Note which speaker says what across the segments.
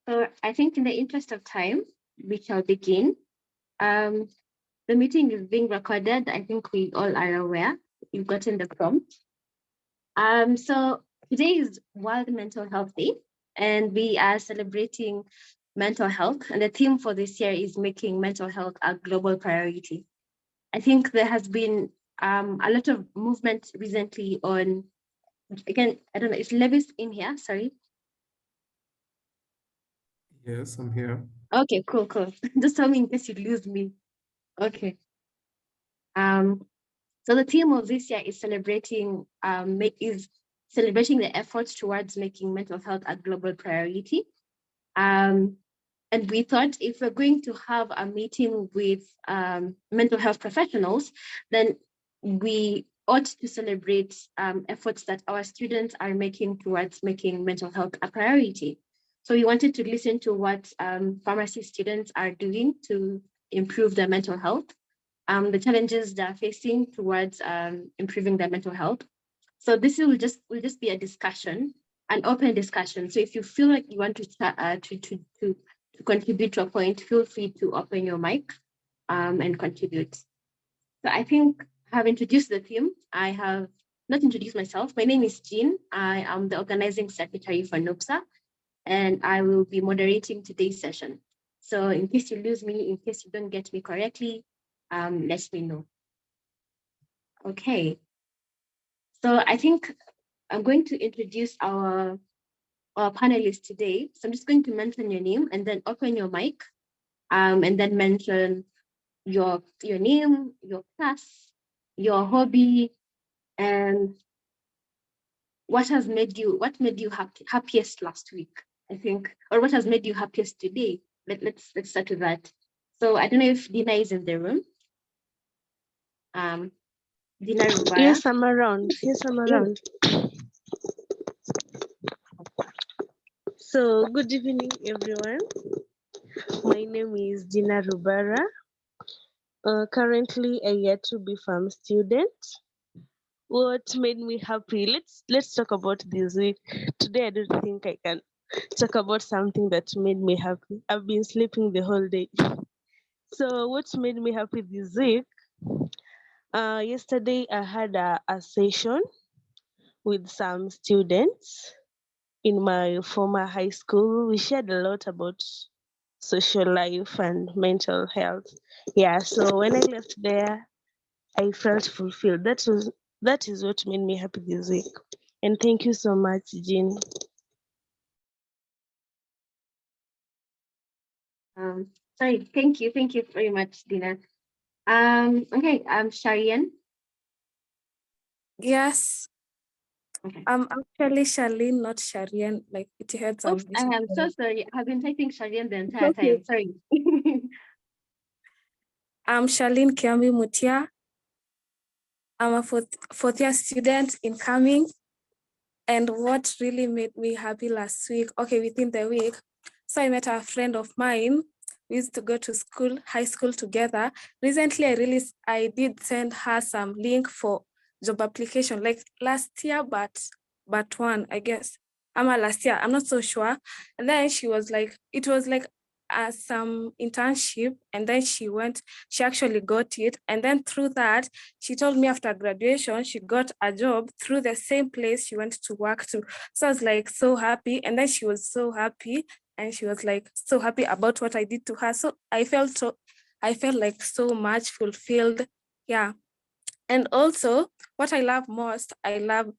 Speaker 1: So I think in the interest of time, we shall begin. The meeting is being recorded. I think we all are aware. You've gotten the prompt. So today is World Mental Health Day, and we are celebrating mental health. And the theme for this year is making mental health a global priority. I think there has been a lot of movement recently on, again, I don't know, is Levis in here? Sorry.
Speaker 2: Yes, I'm here.
Speaker 1: Okay, cool. Just tell me in case you lose me. Okay. So the theme of this year is celebrating the efforts towards making mental health a global priority. And we thought if we're going to have a meeting with mental health professionals, then we ought to celebrate efforts that our students are making towards making mental health a priority. So we wanted to listen to what pharmacy students are doing to improve their mental health, the challenges they're facing towards improving their mental health. So this will just be a discussion, an open discussion. So if you feel like you want to contribute to a point, feel free to open your mic and contribute. So I think I have introduced the theme. I have not introduced myself. My name is Jean. I am the organizing secretary for NUPSA, and I will be moderating today's session. So in case you lose me, in case you don't get me correctly, let me know. Okay. So I think I'm going to introduce our panelists today. So I'm just going to mention your name and then open your mic, and then mention your name, your class, your hobby, and what made you happiest last week, I think, or what has made you happiest today. Let's start with that. So I don't know if Dina is in the room. Dina Rubara.
Speaker 3: Yes, I'm around. So, good evening, everyone. My name is Dina Rubara. Currently, a year to be farm student. What made me happy? Let's talk about this week. Today, I don't think I can talk about something that made me happy. I've been sleeping the whole day. So, what made me happy this week? Yesterday, I had a session with some students in my former high school. We shared a lot about social life and mental health. Yeah, so when I left there, I felt fulfilled. That is what made me happy this week. And thank you so much, Jean.
Speaker 1: Sorry, thank you very much, Dina. Okay, Sharian.
Speaker 4: Yes.
Speaker 1: Okay.
Speaker 4: I'm actually Charlene, not Sharian. Like it had some.
Speaker 1: Oops, I am so sorry. I've been typing Sharian the entire
Speaker 4: Okay.
Speaker 1: time. Sorry.
Speaker 4: I'm Charlene Kiambi Mutia. I'm a fourth year student incoming. And what really made me happy last week, okay, within the week, so I met a friend of mine. We used to go to school, high school together. Recently, I did send her some link for job application, like last year, but one, I guess. Last year, I'm not so sure. And then she was like, it was like some internship, and then she actually got it. And then through that, she told me after graduation, she got a job through the same place she went to work to. So I was like so happy. And then she was so happy. And she was like so happy about what I did to her. So I felt like so much fulfilled. Yeah. And also what I love most, I love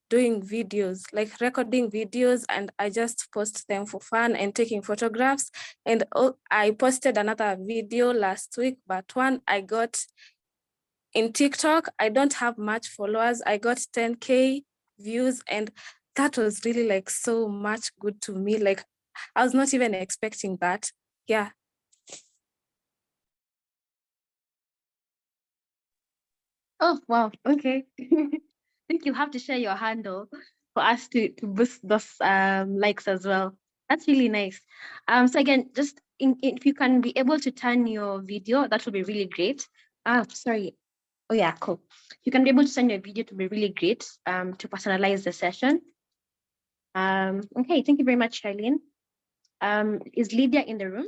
Speaker 4: doing videos, like recording videos, and I just post them for fun and taking photographs. And I posted another video last week, but one I got in TikTok. I don't have much followers. I got 10K views, and that was really like so much good to me. Like I was not even expecting that. Yeah.
Speaker 1: Oh, wow. Okay. I think you have to share your handle for us to boost those likes as well. That's really nice. So again, just if you can be able to turn your video, that would be really great. Sorry. Oh yeah, cool. You can be able to send your video to be really great to personalize the session. Okay, thank you very much, Charlene. Is Lydia in the room?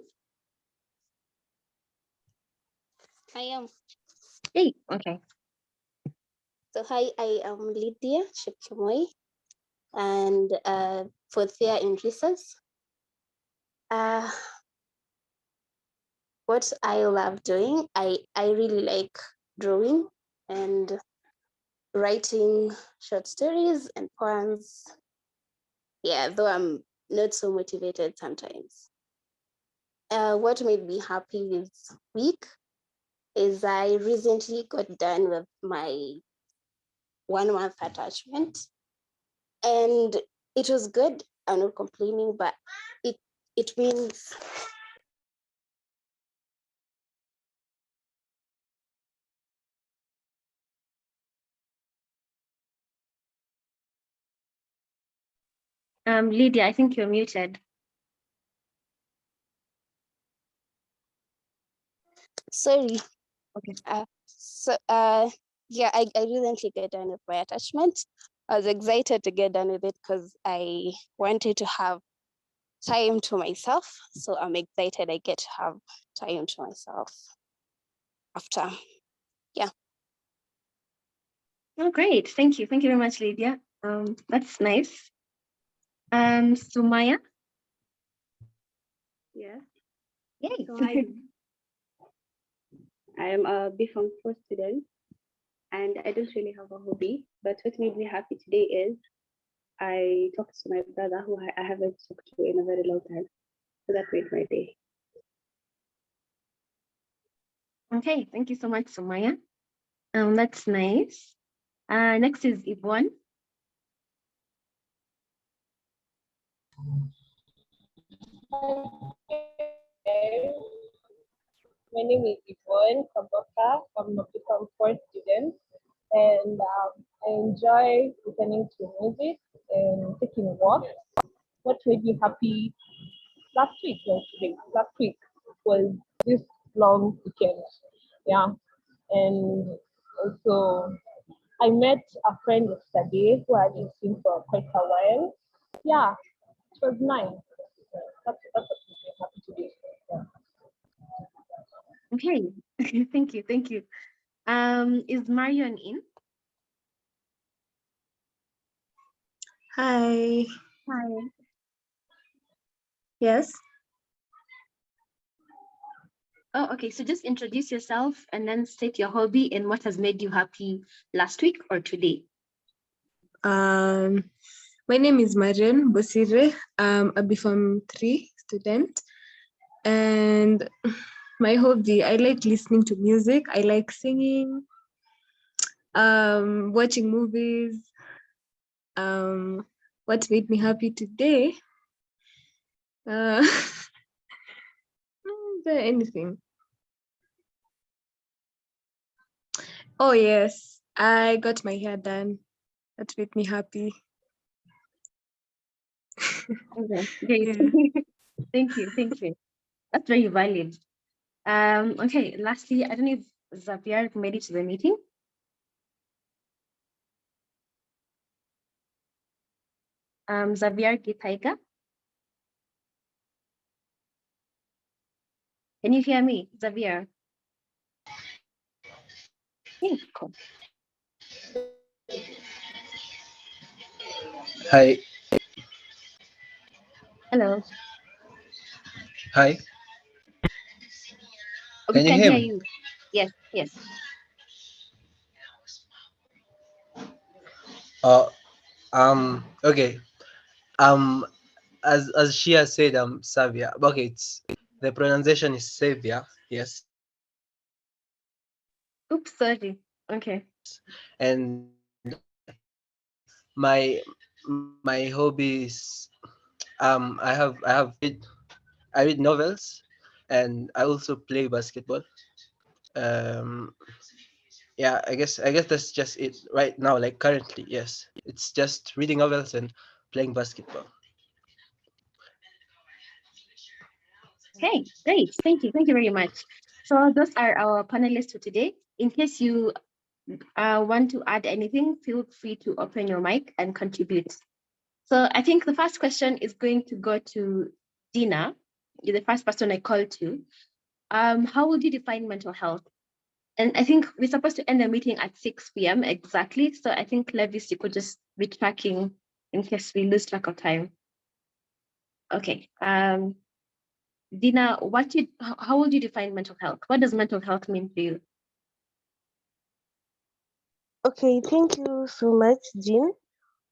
Speaker 5: I am.
Speaker 1: Hey, okay.
Speaker 5: So hi, I am Lydia Shipchumoi and fourth year in research. What I love doing, I really like drawing and writing short stories and poems. Yeah, though I'm not so motivated sometimes. What made me happy this week is I recently got done with my 1 month attachment, and it was good. I'm not complaining, but it means
Speaker 1: Lydia, I think you're muted.
Speaker 5: sorry.
Speaker 1: Okay.
Speaker 5: Yeah, I recently get done with my attachment. I was excited to get done with it because I wanted to have time to myself. So I'm excited I get to have time to myself after. Yeah.
Speaker 1: Oh, great. Thank you. Thank you very much, Lydia. That's nice. Sumaya?
Speaker 6: Yeah,
Speaker 1: Yay.
Speaker 6: so I am a BPharm 4 student and I don't really have a hobby, but what made me happy today is I talked to my brother who I haven't talked to in a very long time. So that made my day.
Speaker 1: Okay, thank you so much, Sumaya. That's nice. Next is Yvonne.
Speaker 7: My name is Yvonne Kaboka. I'm a become fourth student, and I enjoy listening to music and taking walks. What made me happy last week? No, today. Last week was this long weekend. Yeah, and also I met a friend yesterday who I hadn't seen for quite a while. Yeah, it was nice. That's what made me happy today. Yeah.
Speaker 1: Okay, thank you, thank you. Is Marion in?
Speaker 8: Hi.
Speaker 1: Hi.
Speaker 8: Yes.
Speaker 1: Oh, okay. So just introduce yourself and then state your hobby and what has made you happy last week or today.
Speaker 8: My name is Marion Bosire. I'm a BPharm 3 student, and my hobby, I like listening to music. I like singing, watching movies. What made me happy today? Is there anything? Oh yes, I got my hair done. That made me happy.
Speaker 1: Okay, great.
Speaker 8: Yeah.
Speaker 1: Thank you, thank you. That's very valid. Okay, lastly, I don't know if Xavier made it to the meeting. Xavier Gitaiga. Can you hear me, Xavier? Yeah, cool.
Speaker 9: Hi.
Speaker 1: Hello.
Speaker 9: Hi.
Speaker 1: Oh, we
Speaker 9: Can you
Speaker 1: can
Speaker 9: hear
Speaker 1: hear
Speaker 9: me?
Speaker 1: you. Yes, yes.
Speaker 9: Uh, okay. Um, as she has said, Savia. Okay, it's the pronunciation is Savia. Yes.
Speaker 1: Oops, sorry. Okay.
Speaker 9: And my hobbies. I read novels, and I also play basketball. Um, yeah, I guess that's just it right now. Like currently, yes, it's just reading novels and playing basketball.
Speaker 1: Okay, great. Thank you. Thank you very much. So those are our panelists for today. In case you want to add anything, feel free to open your mic and contribute. So I think the first question is going to go to Dina, you're the first person I called to. How would you define mental health? And I think we're supposed to end the meeting at 6 p.m. exactly. So I think, Levis, you could just be tracking in case we lose track of time. Okay. Dina, how would you define mental health? What does mental health mean to you?
Speaker 3: Okay, thank you so much, Jean.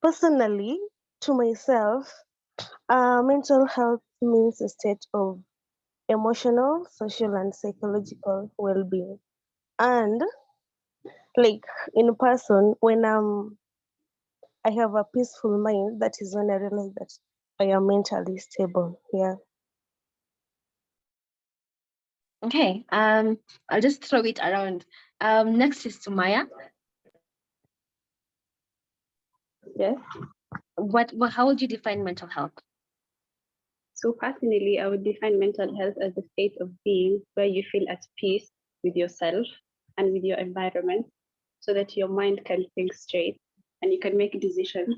Speaker 3: Personally, to myself, mental health means a state of emotional, social, and psychological well-being. And like in person, when I have a peaceful mind, that is when I realize that I am mentally stable. Yeah.
Speaker 1: Okay. I'll just throw it around. Next is Sumaya.
Speaker 6: Yes.
Speaker 1: How would you define mental health?
Speaker 6: So personally, I would define mental health as a state of being where you feel at peace with yourself and with your environment so that your mind can think straight and you can make decisions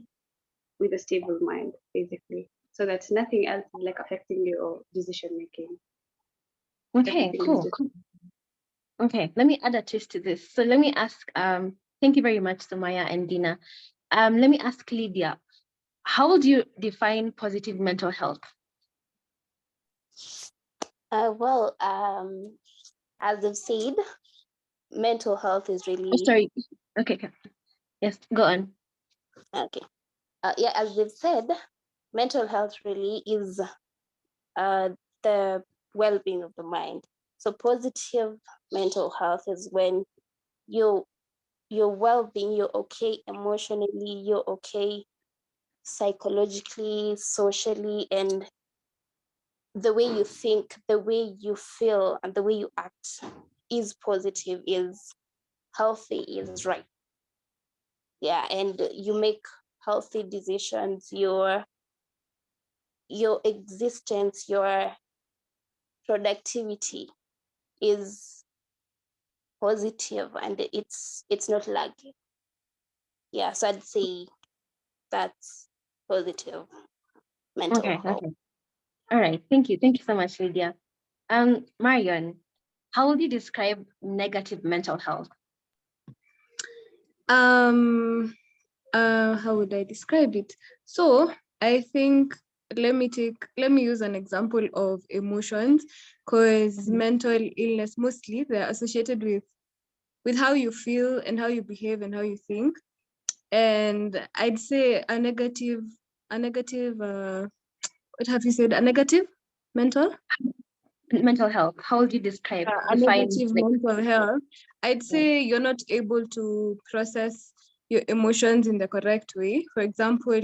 Speaker 6: with a stable mind, basically. So that nothing else is like affecting your decision making.
Speaker 1: Okay,
Speaker 6: Everything is
Speaker 1: cool.
Speaker 6: just
Speaker 1: Okay, let me add a twist to this. So let me ask, thank you very much, Sumaya and Dina. Let me ask Lydia, how would you define positive mental health?
Speaker 5: Well, as I've said, mental health is
Speaker 1: Oh,
Speaker 5: really
Speaker 1: sorry. Okay, yes, go on.
Speaker 5: okay. Yeah, as they've said, mental health really is the well-being of the mind. So positive mental health is when you're well-being, you're okay emotionally, you're okay psychologically, socially, and the way you think, the way you feel, and the way you act is positive, is healthy, is right. Yeah, and you make healthy decisions. Your existence, your productivity is positive, and it's not laggy. Yeah, so I'd say that's positive mental
Speaker 1: Okay,
Speaker 5: health.
Speaker 1: okay. All right, thank you. Thank you so much, Lydia. Marion, how would you describe negative mental health?
Speaker 8: How would I describe it? So I think let me use an example of emotions, because mental illness mostly they're associated with how you feel and how you behave and how you think. And I'd say a negative what have you said? A negative mental?
Speaker 1: Mental health. How would you
Speaker 8: A
Speaker 1: define
Speaker 8: negative
Speaker 1: like
Speaker 8: mental health, I'd say you're not able to process your emotions in the correct way. For example,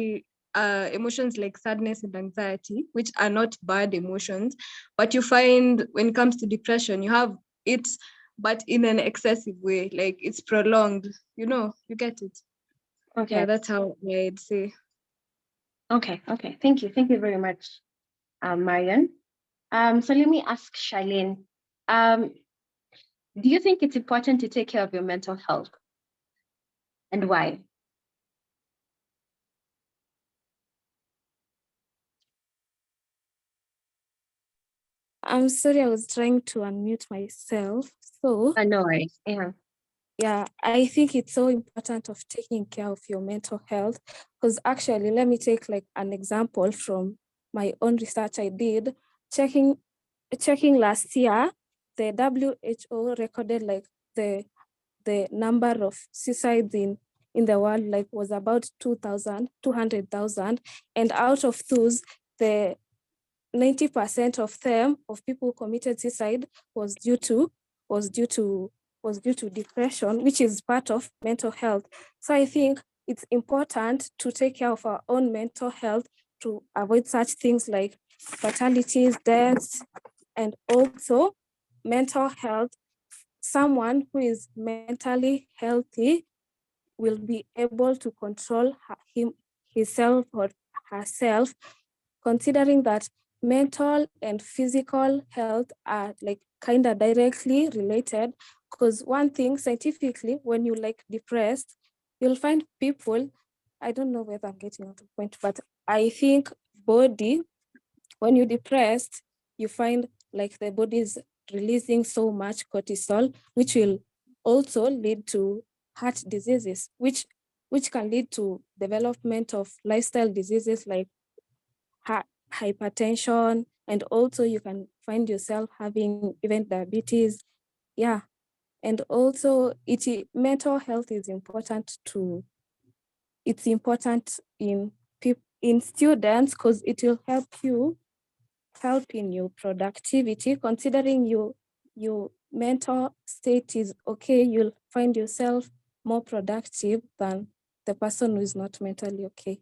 Speaker 8: emotions like sadness and anxiety, which are not bad emotions, but you find when it comes to depression, you have it, but in an excessive way, like it's prolonged. You get it.
Speaker 1: okay.
Speaker 8: Yeah, that's how I'd say.
Speaker 1: Okay, okay. Thank you. Thank you very much, Marion. So let me ask Charlene. Do you think it's important to take care of your mental health, and why?
Speaker 4: I'm sorry, I was trying to unmute myself. So
Speaker 1: No worries. Yeah.
Speaker 4: yeah, I think it's so important of taking care of your mental health, because actually, let me take like an example from my own research I did. Checking last year, the WHO recorded like the number of suicides in the world like was about 200,000, and out of those, the 90% of them, of people who committed suicide, was due to depression, which is part of mental health. So I think it's important to take care of our own mental health to avoid such things like fatalities, deaths, and also mental health. Someone who is mentally healthy will be able to control himself or herself, considering that mental and physical health are like kind of directly related. Because one thing scientifically, when you like depressed, you'll find people, I don't know whether I'm getting out of point, but I think body when you're depressed, you find like the body is releasing so much cortisol, which will also lead to heart diseases, which can lead to development of lifestyle diseases like hypertension, and also you can find yourself having even diabetes. Yeah. And also mental health is important it's important in students, because it will help in your productivity. Considering your mental state is okay, you'll find yourself more productive than the person who is not mentally okay.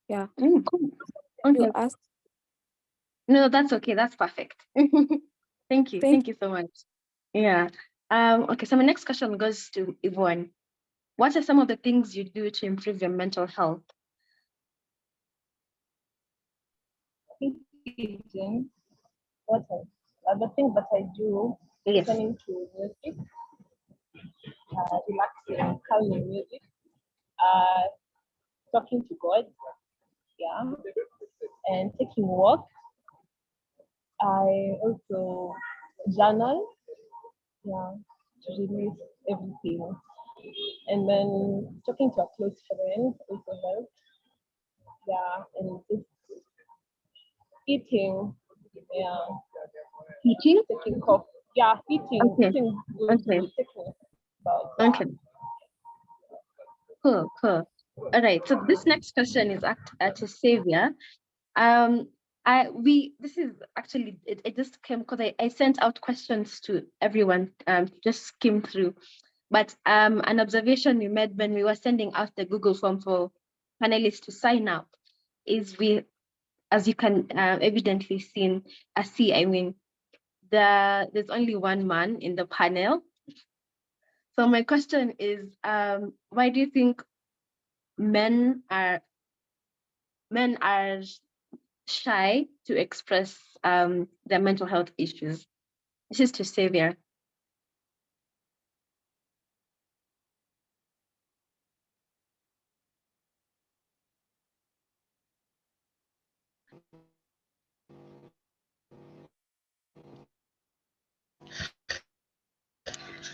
Speaker 4: Yeah.
Speaker 1: Cool. Okay.
Speaker 4: You ask.
Speaker 1: No, that's okay. That's perfect. Thank you.
Speaker 4: Thank
Speaker 1: Thank you so much. Yeah. Okay, so my next question goes to Yvonne. What are some of the things you do to improve your mental health?
Speaker 7: What else? The thing that I do,
Speaker 1: Yes.
Speaker 7: listening to music, relaxing, calming music, talking to God, yeah, and taking walks. I also journal, yeah, to release everything. And then talking to a close friend also helps. Yeah, and just eating, yeah,
Speaker 1: Teaching?
Speaker 7: taking coffee. Yeah, eating,
Speaker 1: Okay.
Speaker 7: eating good
Speaker 1: Okay.
Speaker 7: food, taking about that.
Speaker 1: Okay. Cool. Cool. All right. So this next question is to Xavier. This is actually it just came because I sent out questions to everyone to just skim through. But an observation we made when we were sending out the Google form for panelists to sign up is as you can evidently see, I mean, there's only one man in the panel. So my question is, why do you think men are shy to express their mental health issues? This is to Xavier.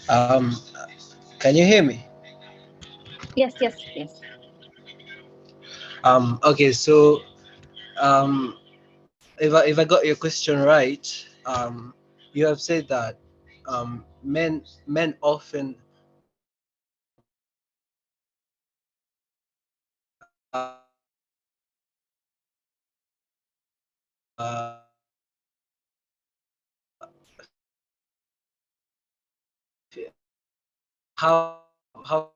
Speaker 9: Um, can you hear me?
Speaker 1: Yes, yes, yes.
Speaker 9: Okay, so if I got your question right, you have said that men often how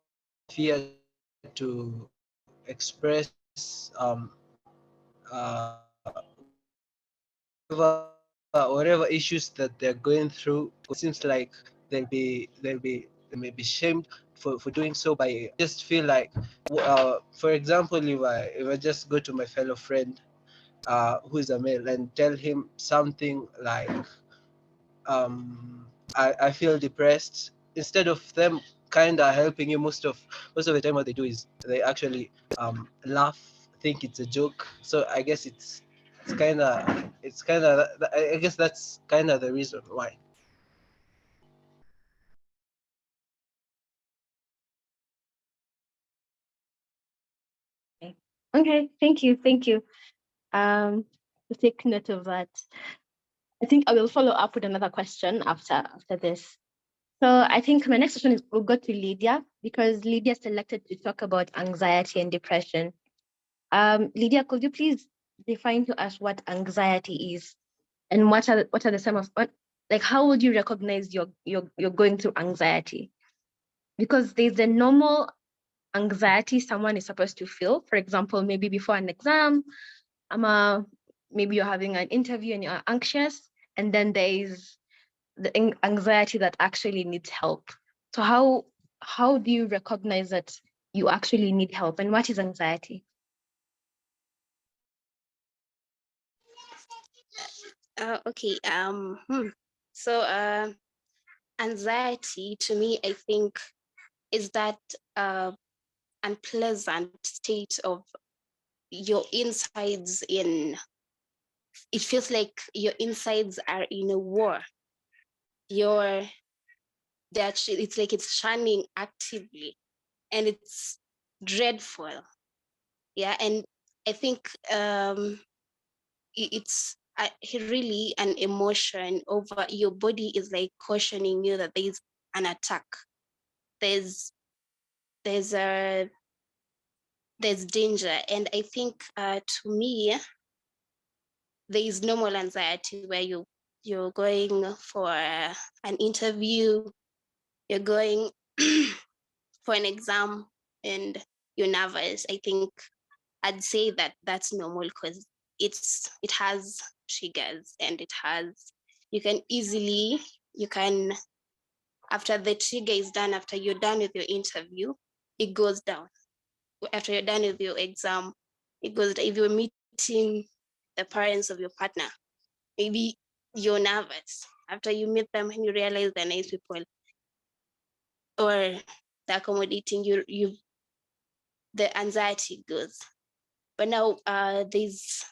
Speaker 9: fear to express uh, whatever issues that they're going through. It seems like they may be shamed for doing so. By just feel like, for example, if I just go to my fellow friend who is a male and tell him something like, I feel depressed, instead of them kind of helping you, most of the time what they do is they actually laugh, think it's a joke. So I guess it's kind of, I guess that's kind of the reason why.
Speaker 1: Okay, thank you, thank you. To take note of that. I think I will follow up with another question after this. So I think my next question is we'll go to Lydia, because Lydia selected to talk about anxiety and depression. Lydia, could you please define to us what anxiety is, and what are the some of like how would you recognize you're going through anxiety? Because there's the normal anxiety someone is supposed to feel. For example, maybe before an exam, maybe you're having an interview and you're anxious, and then there is the anxiety that actually needs help. So how do you recognize that you actually need help, and what is anxiety?
Speaker 5: Okay. So anxiety to me, I think, is that unpleasant state of your insides in it feels like your insides are in a war. It's like it's shining actively, and it's dreadful. Yeah, and I think it's really an emotion over your body is like cautioning you that there's an attack. There's danger, and I think to me there is normal anxiety where you're going for an interview, you're going for an exam, and you're nervous. I think I'd say that that's normal because it has triggers, and you can after the trigger is done, after you're done with your interview, it goes down. After you're done with your exam, it goes down. If you're meeting the parents of your partner, maybe you're nervous. After you meet them and you realize they're nice people or they're accommodating, the anxiety goes. But now there's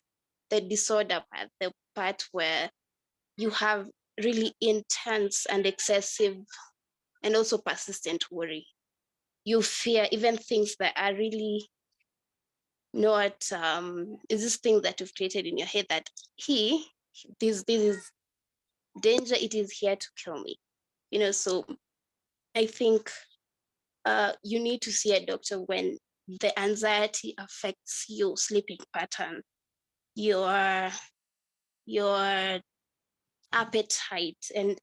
Speaker 5: the disorder part, the part where you have really intense and excessive and also persistent worry. You fear even things that are really not is this thing that you've created in your head that this is danger, it is here to kill me. So I think you need to see a doctor when the anxiety affects your sleeping pattern, your appetite, and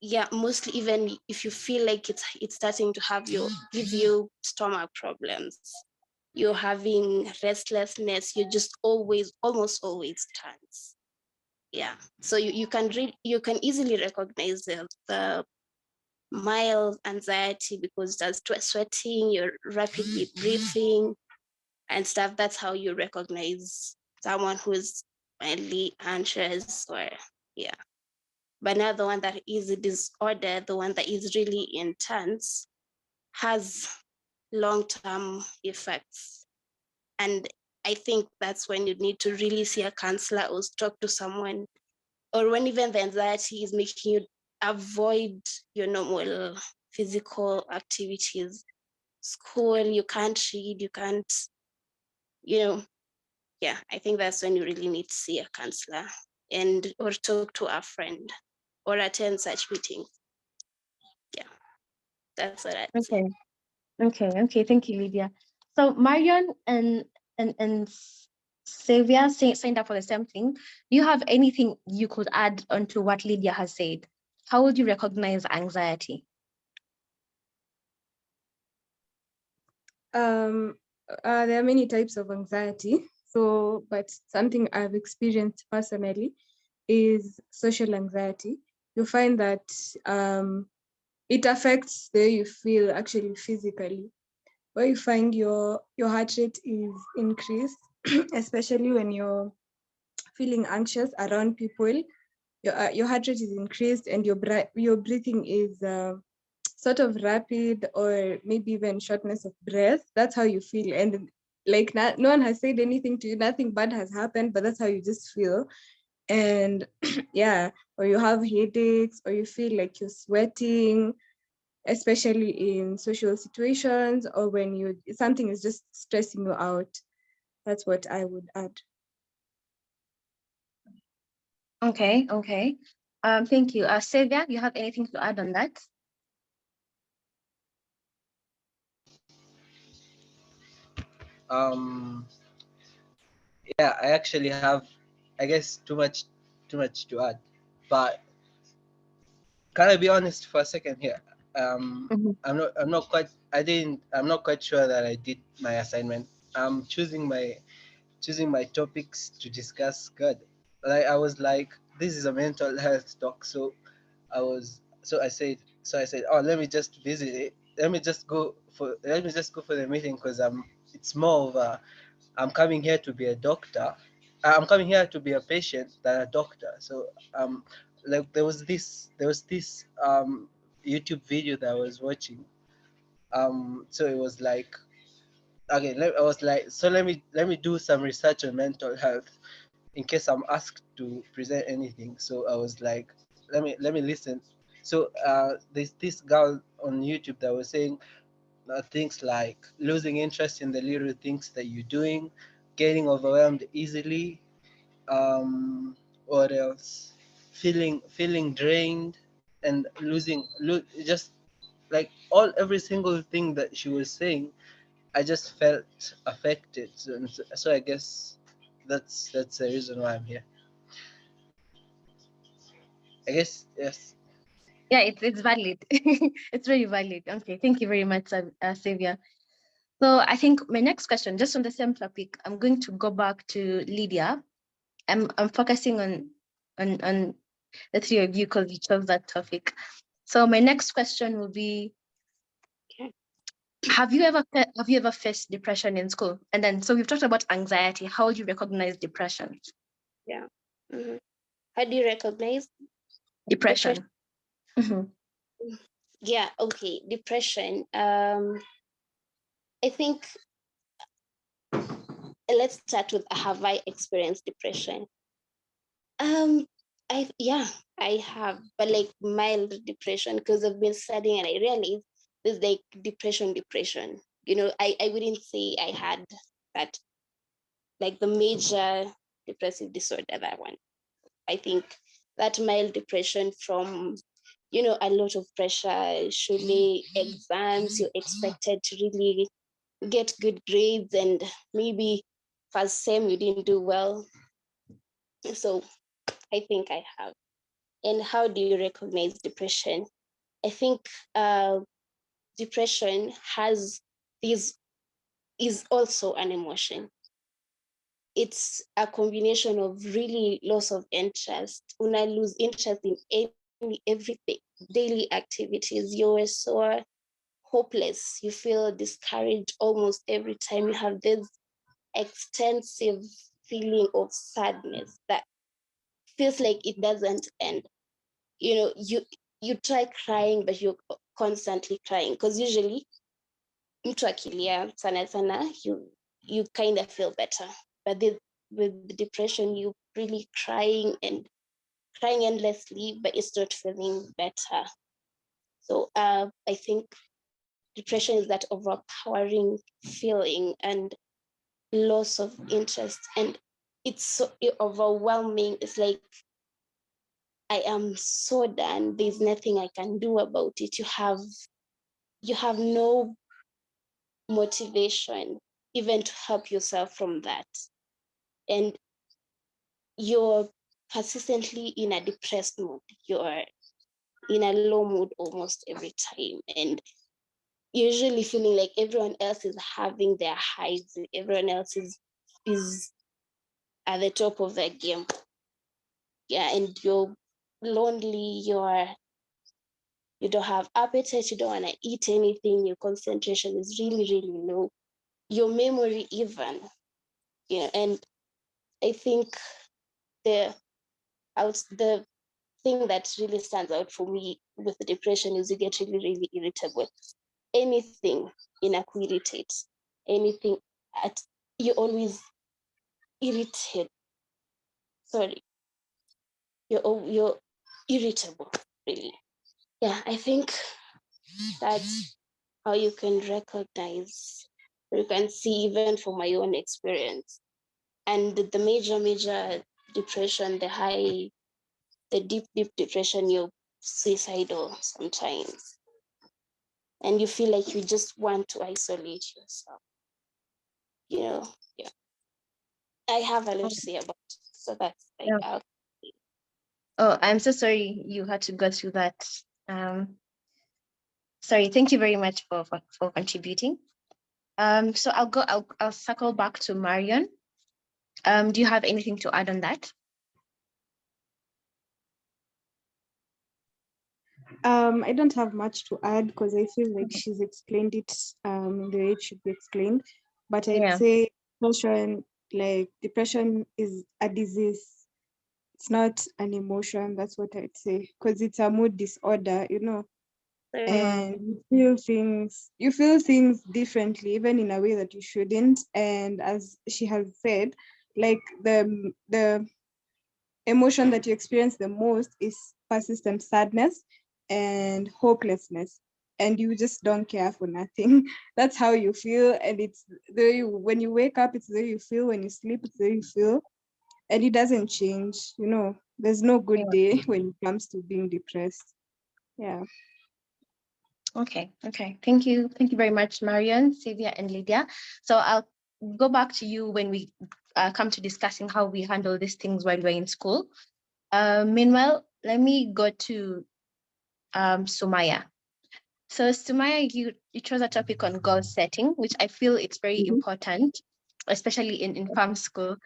Speaker 5: yeah, mostly even if you feel like it's starting to give you stomach problems, you're having restlessness, you're just almost always tense. Yeah, so you can easily recognize the mild anxiety because that's sweating, you're rapidly breathing and stuff. That's how you recognize someone who's mildly anxious, or yeah. But now the one that is a disorder, the one that is really intense, has long-term effects. And I think that's when you need to really see a counselor or talk to someone, or when even the anxiety is making you avoid your normal physical activities, school, you can't read, you can't, yeah, I think that's when you really need to see a counselor or talk to a friend or attend such meetings. Yeah, that's what I'd say.
Speaker 1: Okay. Thank you, Lydia. So Marion and Sylvia signed up for the same thing. Do you have anything you could add onto what Lydia has said? How would you recognize anxiety?
Speaker 8: There are many types of anxiety. But something I've experienced personally is social anxiety. You find that it affects the way you feel actually physically, where you find your heart rate is increased, especially when you're feeling anxious around people. Your heart rate is increased and your breathing is sort of rapid, or maybe even shortness of breath. That's how you feel. And like no one has said anything to you, nothing bad has happened, but that's how you just feel. And yeah, or you have headaches, or you feel like you're sweating, especially in social situations, or when something is just stressing you out. That's what I would add.
Speaker 1: Okay. Thank you. Sylvia, you have anything to add on that?
Speaker 9: Yeah, I actually have, I guess, too much to add, but can I be honest for a second here?
Speaker 1: Mhm.
Speaker 9: I'm not quite sure that I did my assignment. I'm choosing my topics to discuss. God, like I was like, this is a mental health talk, so I said, oh, let me just visit it. Let me just go for the meeting, because it's more of a, I'm coming here to be a doctor. I'm coming here to be a patient than a doctor. So like there was this YouTube video that I was watching. So it was like, okay, I was like, so let me do some research on mental health. in case I'm asked to present anything. So I was like, let me listen. So there's this girl on YouTube that was saying things like losing interest in the little things that you're doing, getting overwhelmed easily, what else? Feeling drained and just like every single thing that she was saying, I just felt affected. So I guess that's the reason why I'm here. I guess yes.
Speaker 1: Yeah, it's valid. It's very valid. Okay, thank you very much, Savia. So I think my next question, just on the same topic, I'm going to go back to Lydia. I'm focusing on the three of you because you chose that topic. So my next question will be,
Speaker 5: Okay.
Speaker 1: have you ever faced depression in school? And then, so we've talked about anxiety. How would you recognize depression?
Speaker 5: Yeah. Mhm. How do you recognize
Speaker 1: Depression. Mhm.
Speaker 5: Yeah, okay. Depression. I think let's start with have I experienced depression? I have, but like mild depression because I've been studying and I realized there's like depression. You know, I wouldn't say I had that like the major depressive disorder, that one. I think that mild depression from, you know, a lot of pressure, surely exams, you're expected to really get good grades, and maybe first sem you didn't do well. So I think I have. And how do you recognize depression? I think depression is also an emotion. It's a combination of really loss of interest. When I lose interest in everything, daily activities, you're so hopeless. You feel discouraged almost every time. You have this extensive feeling of sadness that feels like it doesn't end. You know, you try crying, but you're constantly crying because usually mtu akilia sana sana you kind of feel better, but with the depression you really crying endlessly, but it's not feeling better. So I think depression is that overpowering feeling and loss of interest, and it's so overwhelming. It's like I am so done, there's nothing I can do about it. You have no motivation even to help yourself from that, and you're persistently in a depressed mood. You're in a low mood almost every time, and usually feeling like everyone else is having their highs, everyone else is at the top of their game. Yeah, and you're lonely, you don't have appetite, you don't want to eat anything, your concentration is really, really low, your memory even. Yeah, and I think the the thing that really stands out for me with the depression is you get really, really irritable. Anything irritate, anything at you're always irritated. Sorry, you're irritable, really. Yeah, I think that's how you can recognize, you can see even from my own experience. And the major depression, the deep depression, you're suicidal sometimes. And you feel like you just want to isolate yourself. You know, yeah. I have a lot to say about it. So that's like
Speaker 1: Yeah. Oh, I'm so sorry you had to go through that. Sorry, thank you very much for contributing. So I'll circle back to Marion. Do you have anything to add on that?
Speaker 10: I don't have much to add because I feel like she's explained it the way it should be explained. But I'd say depression is a disease. It's not an emotion. That's what I'd say, because it's a mood disorder, you know. And you feel things differently, even in a way that you shouldn't. And as she has said, like the emotion that you experience the most is persistent sadness and hopelessness, and you just don't care for nothing. That's how you feel, and it's the way when you wake up, it's the way you feel. When you sleep, it's the way you feel, and it doesn't change. There's no good day when it comes to being depressed. Yeah.
Speaker 1: Okay. Thank you very much, Marion, Sylvia, and Lydia. So I'll go back to you when we come to discussing how we handle these things while we're in school. Meanwhile, let me go to Sumaya. So Sumaya, you chose a topic on goal setting, which I feel it's very important, especially in farm school.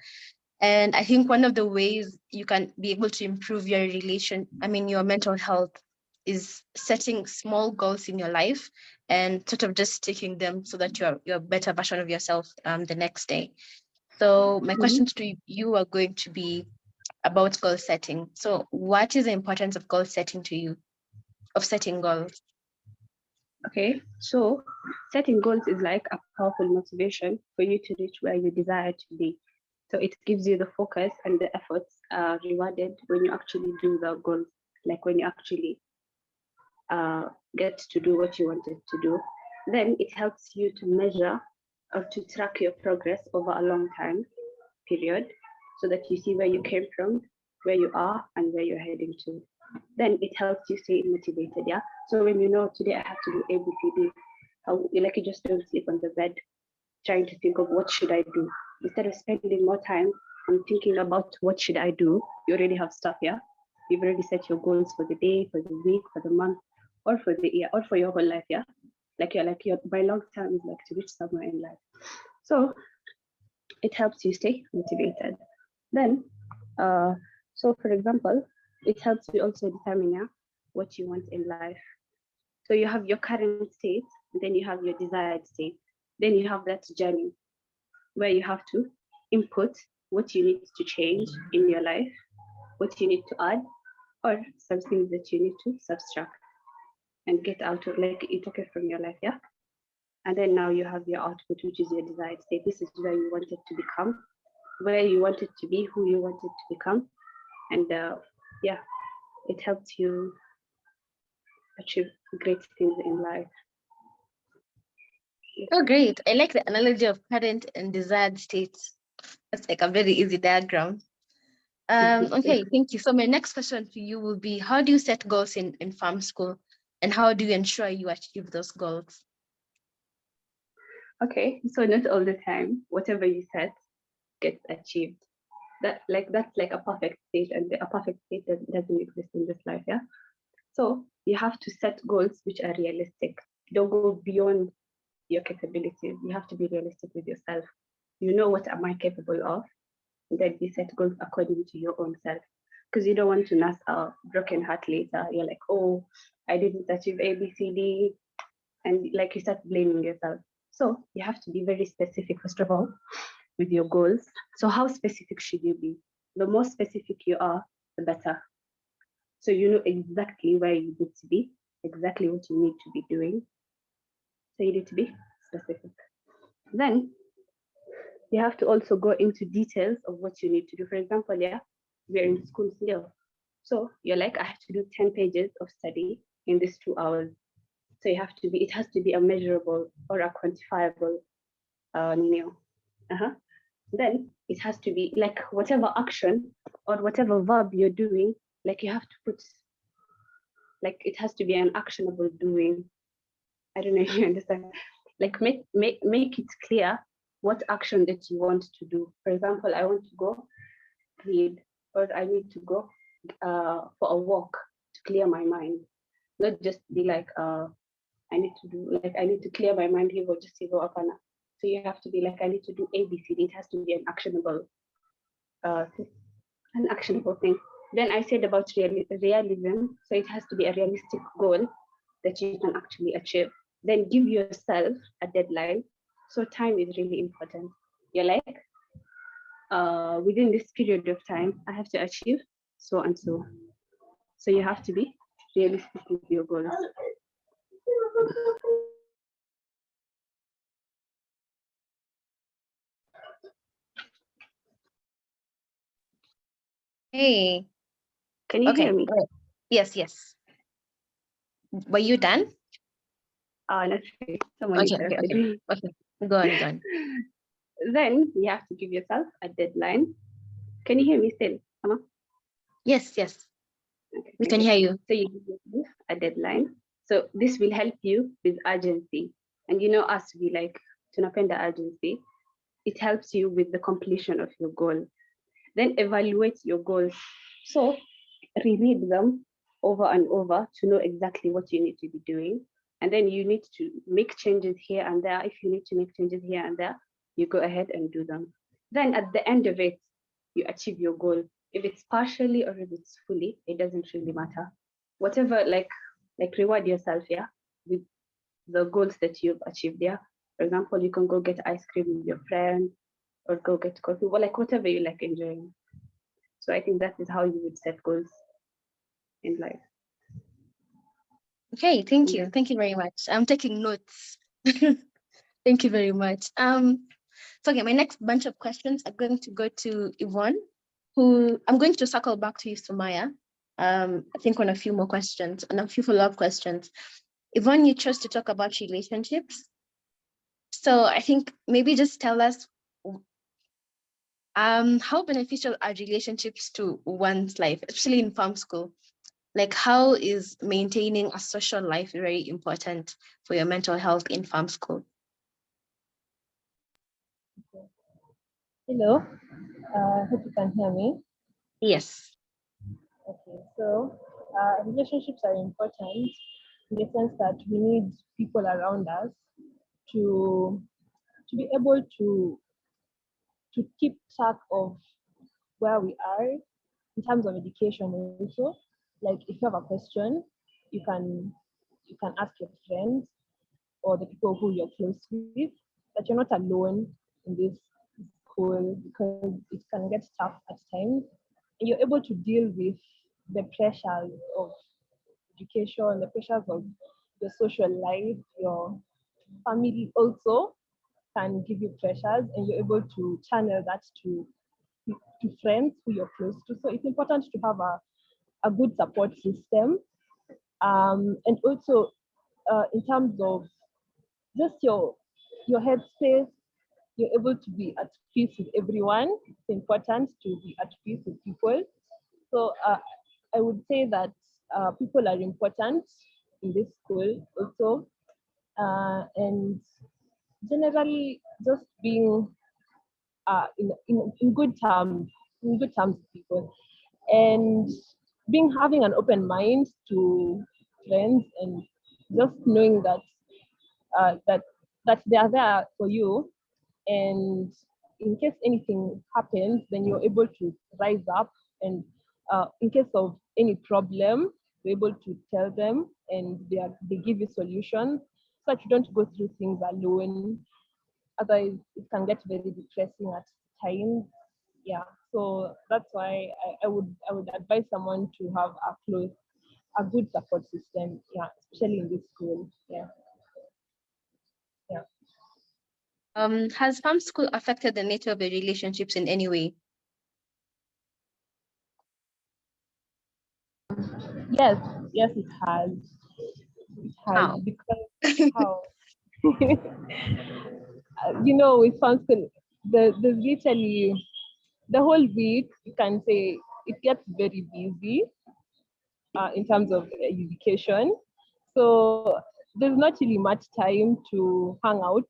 Speaker 1: And I think one of the ways you can be able to improve your mental health is setting small goals in your life and sort of just sticking them so that you're a better version of yourself the next day. So my questions to you are going to be about goal setting. So what is the importance of goal setting to you, of setting goals?
Speaker 6: Okay, so setting goals is like a powerful motivation for you to reach where you desire to be. So it gives you the focus, and the efforts are rewarded when you actually do the goals, like when you actually get to do what you wanted to do. Then it helps you to measure or to track your progress over a long time period so that you see where you came from, where you are, and where you're heading to. Then it helps you stay motivated. Yeah. So when you know today I have to do ABCD, you just don't sleep on the bed trying to think of what should I do. Instead of spending more time on thinking about what should I do, you already have stuff. Yeah. You've already set your goals for the day, for the week, for the month, or for the year, or for your whole life. Yeah. Your by long term is like to reach somewhere in life. So it helps you stay motivated. Then, so for example, it helps you also determine what you want in life. So you have your current state, and then you have your desired state. Then you have that journey where you have to input what you need to change in your life, what you need to add, or some things that you need to subtract and get out of, like you took it from your life, yeah? And then now you have your output, which is your desired state. This is where you wanted to become, where you wanted to be, who you wanted to become. And yeah, it helps you achieve great things in life.
Speaker 1: Oh, great. I like the analogy of current and desired states. That's like a very easy diagram. Okay, thank you. So my next question to you will be, how do you set goals in farm school, and how do you ensure you achieve those goals?
Speaker 6: Okay, so not all the time, whatever you set gets achieved. That's like a perfect state, and a perfect state that doesn't exist in this life, yeah? So you have to set goals which are realistic. Don't go beyond your capabilities. You have to be realistic with yourself. You know, what am I capable of? And then you set goals according to your own self. Because you don't want to nurse a broken heart later. You're like, oh, I didn't achieve ABCD. And like you start blaming yourself. So you have to be very specific, first of all, with your goals. So how specific should you be? The more specific you are, the better. So you know exactly where you need to be, exactly what you need to be doing. So you need to be specific. Then you have to also go into details of what you need to do. For example, yeah, we're in school still. So you're like, I have to do 10 pages of study in these 2 hours. So it has to be a measurable or a quantifiable uh-huh. Then it has to be like whatever action or whatever verb you're doing, like you have to put, like it has to be an actionable doing. I don't know if you understand. Like make it clear what action that you want to do. For example, I want to go read, or I need to go for a walk to clear my mind. Not just be like I need to clear my mind here or just go up and up. So you have to be like, I need to do ABCD. It has to be an actionable thing. Then I said about realism. So it has to be a realistic goal that you can actually achieve. Then give yourself a deadline. So time is really important. You're like, within this period of time, I have to achieve so and so. So you have to be realistic with your goals.
Speaker 1: Hey,
Speaker 6: Can you hear
Speaker 1: okay.
Speaker 6: me?
Speaker 1: Right. Yes. Were you done?
Speaker 6: Not really. Someone
Speaker 1: Okay.
Speaker 6: interrupted me.
Speaker 1: Okay. Go on.
Speaker 6: Then you have to give yourself a deadline. Can you hear me still? Emma?
Speaker 1: Yes.
Speaker 6: Okay,
Speaker 1: We
Speaker 6: thank
Speaker 1: can
Speaker 6: you.
Speaker 1: hear you.
Speaker 6: So you give yourself a deadline. So this will help you with urgency. And you know us, we like tunapenda urgency. It helps you with the completion of your goal. Then evaluate your goals. So reread them over and over to know exactly what you need to be doing. And then you need to make changes here and there. If you need to make changes here and there, you go ahead and do them. Then at the end of it, you achieve your goal. If it's partially or if it's fully, it doesn't really matter. Whatever, like reward yourself, yeah, with the goals that you've achieved. Yeah. For example, you can go get ice cream with your friends or go get coffee, or like whatever you like enjoying. So I think that is how you would set goals in life.
Speaker 1: Okay. Thank
Speaker 6: Yeah.
Speaker 1: you. Thank you very much. I'm taking notes. Thank you very much. So okay, my next bunch of questions are going to go to Yvonne, who I'm going to circle back to you, Sumaya. I think on a few more questions, on a few follow-up questions. Yvonne, you chose to talk about relationships. So I think maybe just tell us how beneficial are relationships to one's life, especially in farm school? Like, how is maintaining a social life very important for your mental health in farm school?
Speaker 7: Hello, hope you can hear me.
Speaker 1: Yes.
Speaker 7: Okay, so relationships are important in the sense that we need people around us to be able to keep track of where we are in terms of education also. Like if you have a question, you can ask your friends or the people who you're close with, that you're not alone in this school because it can get tough at times. And you're able to deal with the pressures of education, the pressures of your social life, your family also can give you pressures, and you're able to channel that to friends who you're close to. So it's important to have a good support system. And also in terms of just your headspace, you're able to be at peace with everyone. It's important to be at peace with people. So I would say that people are important in this school also, and generally just being in good terms with people, and having an open mind to friends, and just knowing that uh, that that they are there for you, and in case anything happens, then you're able to rise up, and in case of any problem, you're able to tell them, and they give you solutions, so that you don't go through things alone. Otherwise, it can get very depressing at times. Yeah, so that's why I would advise someone to have a good support system. Yeah, especially in this school. Yeah.
Speaker 1: Has farm school affected the nature of the relationships in any way?
Speaker 7: Yes, yes, it has. It has
Speaker 1: How?
Speaker 7: because how with farm school, the literally the whole week, you can say it gets very busy in terms of education. So there's not really much time to hang out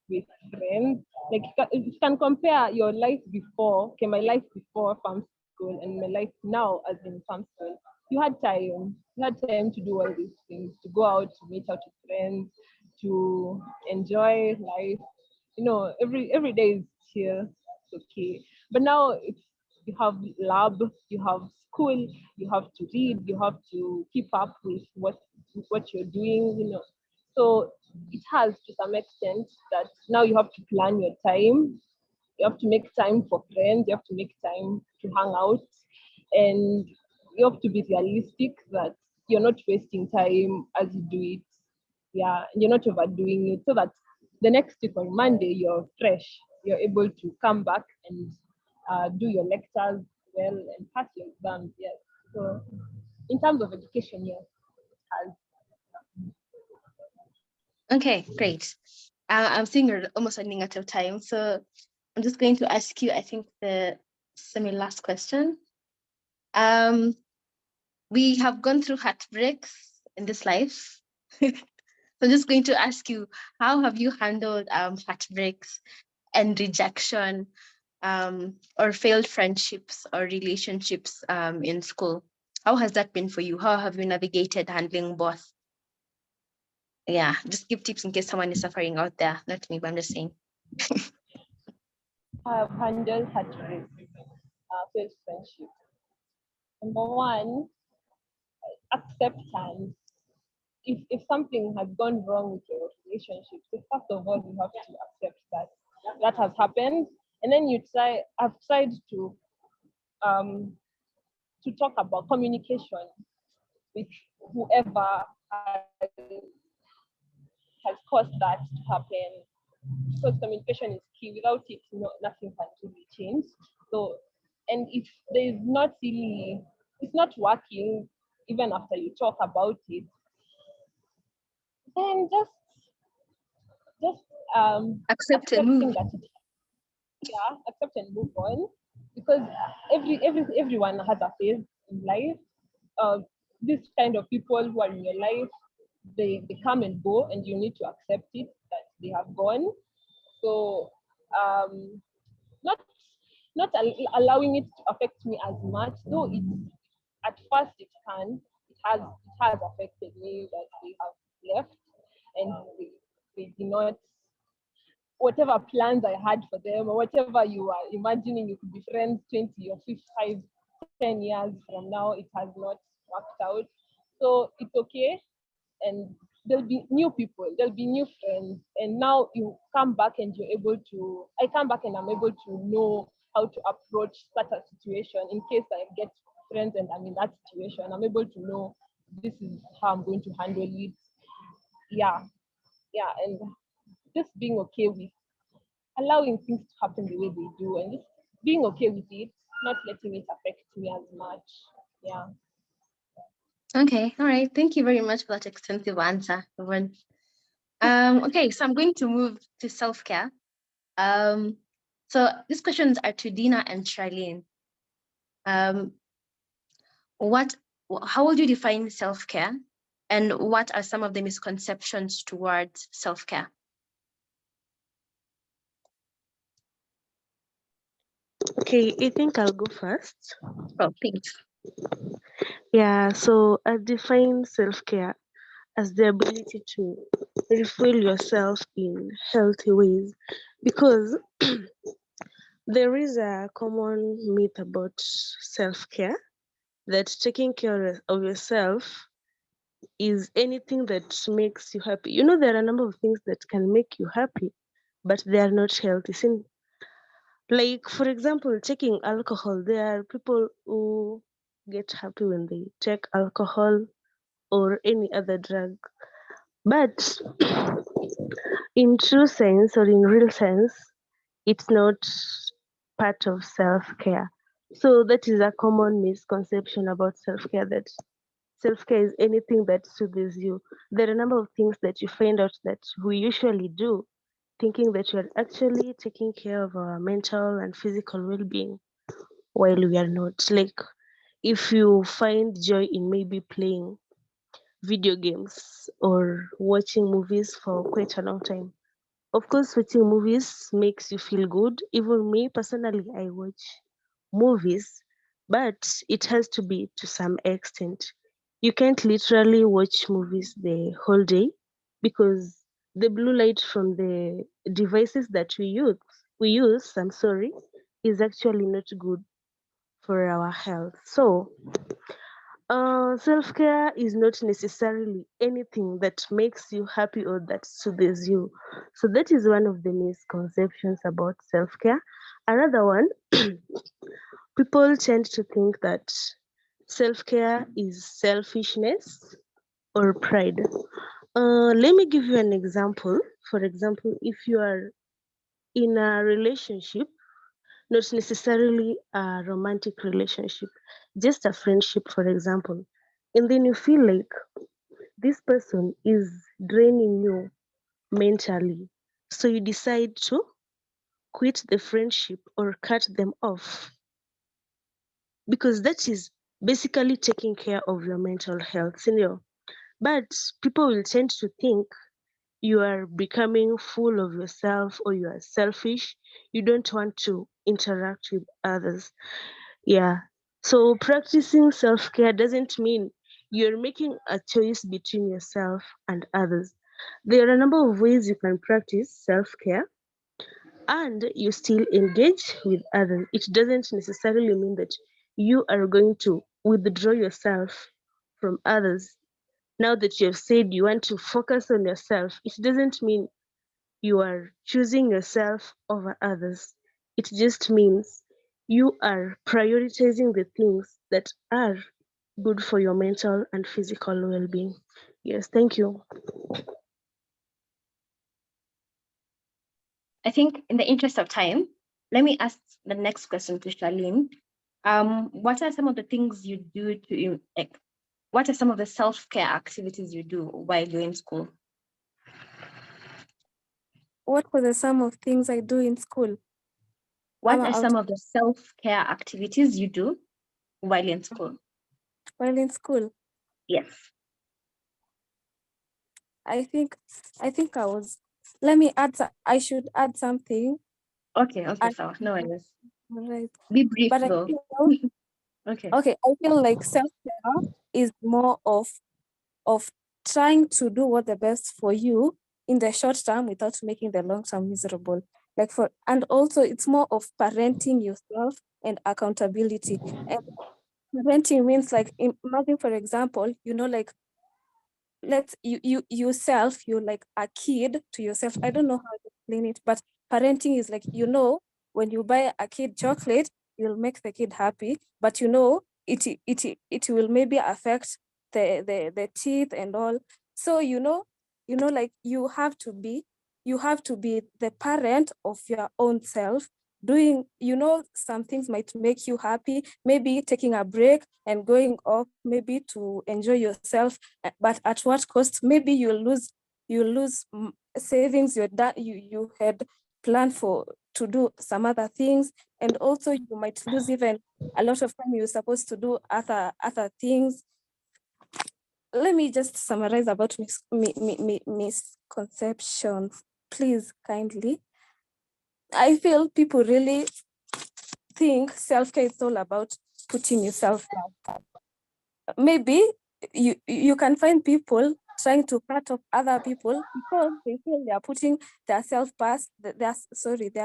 Speaker 7: with friends. Like you can compare your life before, okay, my life before farm school and my life now as in farm school. You had time. You had time to do all these things, to go out, to meet out with friends, to enjoy life. Every day is chill, it's okay. But now you have lab, you have school, you have to read, you have to keep up with what you're doing. So it has to some extent that now you have to plan your time. You have to make time for friends. You have to make time to hang out, and you have to be realistic that you're not wasting time as you do it. Yeah, and you're not overdoing it, so that the next week on Monday you're fresh. You're able to come back and do your lectures well and pass your exams. Yes. So in terms of education, yes, it has.
Speaker 1: Okay, great. I'm seeing we're almost running out of time, so I'm just going to ask you, I think, the semi-last question. We have gone through heartbreaks in this life. So I'm just going to ask you, how have you handled heartbreaks and rejection, or failed friendships or relationships in school? How has that been for you? How have you navigated handling both? Yeah, just give tips in case someone is suffering out there. Not me, but I'm just saying.
Speaker 7: I have handled heartbreak, failed friendship. Number one, acceptance. If something has gone wrong with your relationship, so first of all, you have to accept that that has happened, and then I've tried to talk about communication with whoever has caused that to happen, because communication is key. Without it, nothing can really change. So, and if there's not really, it's not working, even after you talk about it, then just
Speaker 1: Accept and
Speaker 7: accepting
Speaker 1: move.
Speaker 7: that accept and move on, because everyone has a phase in life. This kind of people who are in your life, they come and go, and you need to accept it that they have gone. So not allowing it to affect me as much, though it at first it has affected me that they have left, and they did not, whatever plans I had for them, or whatever you are imagining you could be friends 20 or 5, 10 years from now, it has not worked out. So it's okay. And there'll be new people, there'll be new friends. And now you come back and I come back and I'm able to know how to approach such a situation in case I get friends and I'm in that situation. I'm able to know this is how I'm going to handle it. Yeah. Yeah. And just being okay with allowing things to happen the way they do, and just being okay with it, not letting it affect me as much. Yeah.
Speaker 1: Okay, all right. Thank you very much for that extensive answer, everyone. Okay, so I'm going to move to self-care. So these questions are to Dina and Charlene. How would you define self-care, and what are some of the misconceptions towards self-care?
Speaker 3: Okay, I think I'll go first.
Speaker 1: Oh, thanks.
Speaker 3: Yeah, so I define self-care as the ability to refuel yourself in healthy ways, because there is a common myth about self-care that taking care of yourself is anything that makes you happy. You know, there are a number of things that can make you happy, but they are not healthy. Like, for example, taking alcohol, there are people who get happy when they take alcohol or any other drug. But in true sense, or in real sense, it's not part of self-care. So that is a common misconception about self-care, that self-care is anything that soothes you. There are a number of things that you find out that we usually do, thinking that you're actually taking care of our mental and physical well-being, while we are not. Like, if you find joy in maybe playing video games or watching movies for quite a long time, of course, watching movies makes you feel good. Even me personally, I watch movies, but it has to be to some extent. You can't literally watch movies the whole day, because the blue light from the devices that we use, I'm sorry, is actually not good for our health. So self-care is not necessarily anything that makes you happy or that soothes you. So that is one of the misconceptions about self-care. Another one, people tend to think that self-care is selfishness or pride. Let me give you an example. For example, if you are in a relationship, not necessarily a romantic relationship, just a friendship, for example. And then you feel like this person is draining you mentally. So you decide to quit the friendship or cut them off because that is basically taking care of your mental health, you know. But people will tend to think you are becoming full of yourself or you are selfish. You don't want to interact with others. Yeah. So practicing self care doesn't mean you're making a choice between yourself and others. There are a number of ways you can practice self care and you still engage with others. It doesn't necessarily mean that you are going to withdraw yourself from others. Now that you have said you want to focus on yourself, it doesn't mean you are choosing yourself over others. It just means you are prioritizing the things that are good for your mental and physical well being. Yes, thank you.
Speaker 1: I think in the interest of time, let me ask the next question to Charlene. What are some of the things you do to like? What are some of the self-care activities you do while you're in school?
Speaker 4: What were the sum of things I do in school?
Speaker 1: What
Speaker 4: I'm
Speaker 1: are
Speaker 4: out
Speaker 1: some of the self-care activities you do while in school?
Speaker 4: while in school.
Speaker 1: Yes.
Speaker 4: I think I was. Let me add. I should add something.
Speaker 1: Okay,
Speaker 4: I,
Speaker 1: so no worries.
Speaker 4: right.
Speaker 1: Be brief
Speaker 4: But I
Speaker 1: though.
Speaker 4: feel
Speaker 1: Okay.
Speaker 4: okay. I feel like self-care is more of trying to do what the best for you in the short term without making the long term miserable. And also it's more of parenting yourself and accountability. And parenting means like imagine, for example, like yourself, you're like a kid to yourself. I don't know how to explain it, but parenting is like, when you buy a kid chocolate, you'll make the kid happy, but it will maybe affect the teeth and all. So like you have to be the parent of your own self, doing some things might make you happy, maybe taking a break and going off maybe to enjoy yourself, but at what cost? Maybe you'll lose savings you had planned for to do some other things, and also you might lose even a lot of time you're supposed to do other things. Let me just summarize about misconceptions, please, kindly. I feel people really think self-care is all about putting yourself down. Maybe you can find people trying to cut off other people because they feel they are putting their self first, their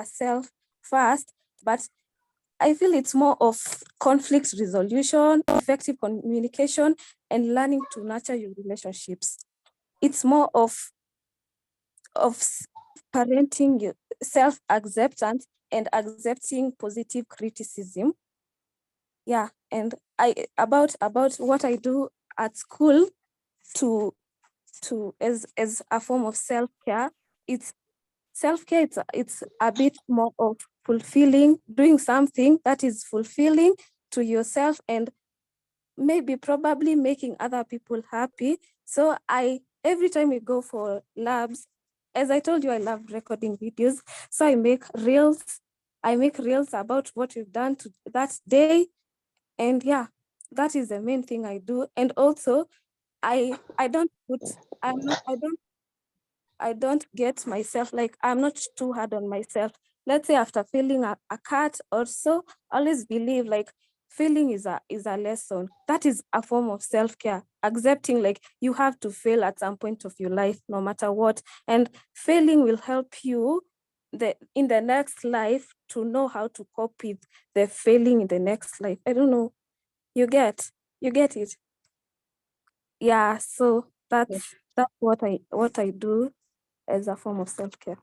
Speaker 4: self first. But I feel it's more of conflict resolution, effective communication, and learning to nurture your relationships. It's more of parenting, self-acceptance, and accepting positive criticism. Yeah, and about what I do at school to as a form of self-care. It's self-care, it's a bit more of fulfilling, doing something that is fulfilling to yourself and maybe probably making other people happy. So every time we go for labs, as I told you, I love recording videos. So I make reels about what we've done to that day. And yeah, that is the main thing I do. And also I don't put I'm not I don't get myself, like I'm not too hard on myself. Let's say after failing a cut or so, I always believe like failing is a lesson. That is a form of self-care. Accepting like you have to fail at some point of your life, no matter what. And failing will help you in the next life to know how to cope with the failing in the next life. I don't know. You get it. Yeah, so
Speaker 1: Yes.
Speaker 4: that's what I do as a form of self-care.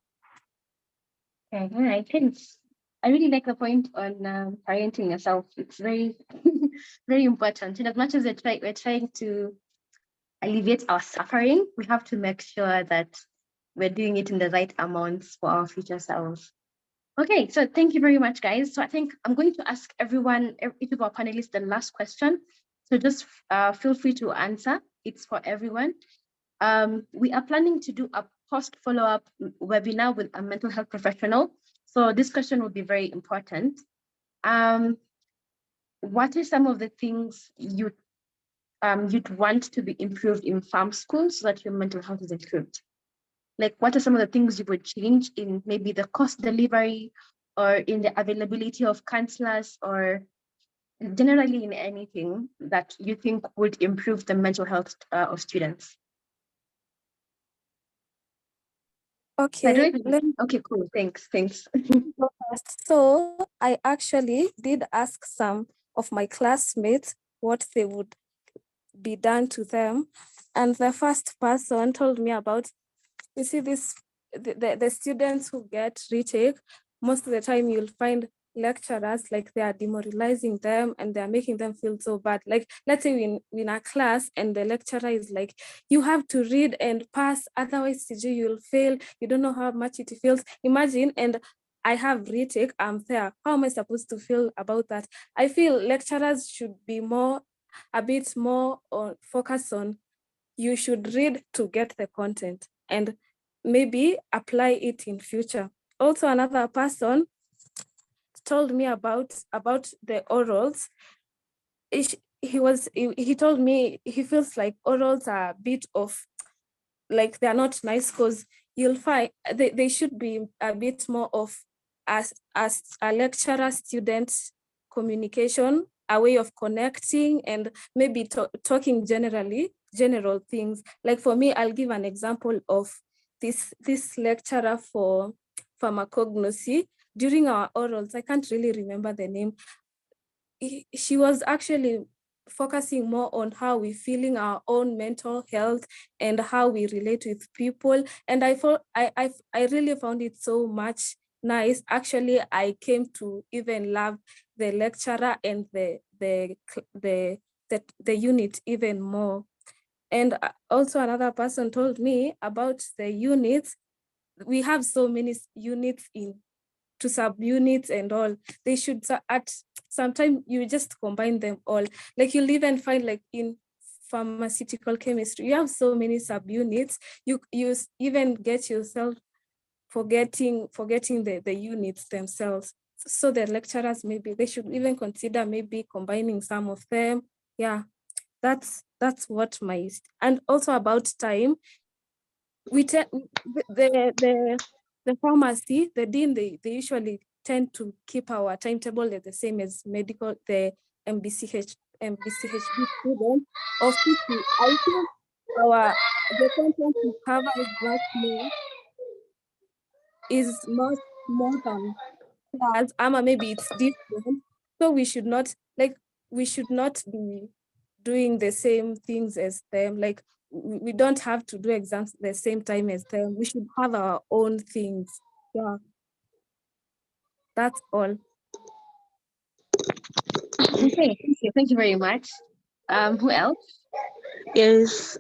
Speaker 1: Okay, all right, thanks. I really like the point on parenting yourself. It's very, very important. And as much as we're trying to alleviate our suffering, we have to make sure that we're doing it in the right amounts for our future selves. Okay, so thank you very much, guys. So I think I'm going to ask everyone, each of our panelists, the last question. So just feel free to answer. It's for everyone. We are planning to do a post follow-up webinar with a mental health professional. So this question will be very important. What are some of the things you'd want to be improved in farm schools so that your mental health is improved? Like, what are some of the things you would change in maybe the cost delivery or in the availability of counselors or generally in anything that you think would improve the mental health of students?
Speaker 4: Okay,
Speaker 1: Okay, cool. Thanks.
Speaker 4: go first. So I actually did ask some of my classmates what they would be done to them. And the first person told me about, you see, the students who get retake, most of the time you'll find lecturers like they are demoralizing them and they're making them feel so bad. Like, let's say we're in a class and the lecturer is like, you have to read and pass, otherwise you'll fail. You don't know how much it feels. Imagine, and I have retake, I'm there. How am I supposed to feel about that? I feel lecturers should be a bit more focused on, you should read to get the content and maybe apply it in future. Also, another person told me about the orals. He told me he feels like orals are a bit of, like, they're not nice, because you'll find they should be a bit more of as a lecturer student communication, a way of connecting and maybe talking general things. Like for me, I'll give an example of this lecturer for pharmacognosy. During our orals, I can't really remember the name. She was actually focusing more on how we're feeling our own mental health and how we relate with people. And I really found it so much nice. Actually, I came to even love the lecturer and the unit even more. And also another person told me about the units. We have so many units to subunits and all. They should at sometimes you just combine them all. Like you'll even find, like in pharmaceutical chemistry, you have so many subunits. You even get yourself forgetting the units themselves. So the lecturers, maybe they should even consider maybe combining some of them. Yeah, that's what and also about time. The pharmacy, the dean, they usually tend to keep our timetable the same as medical, the MBCHB students. Of which I think the content we cover is much more than class. Maybe it's different. So we should not be doing the same things as them. Like we don't have to do exams the same time as them. We should have our own things. Yeah, that's all.
Speaker 1: Okay, thank you very much. Who else?
Speaker 3: Yes.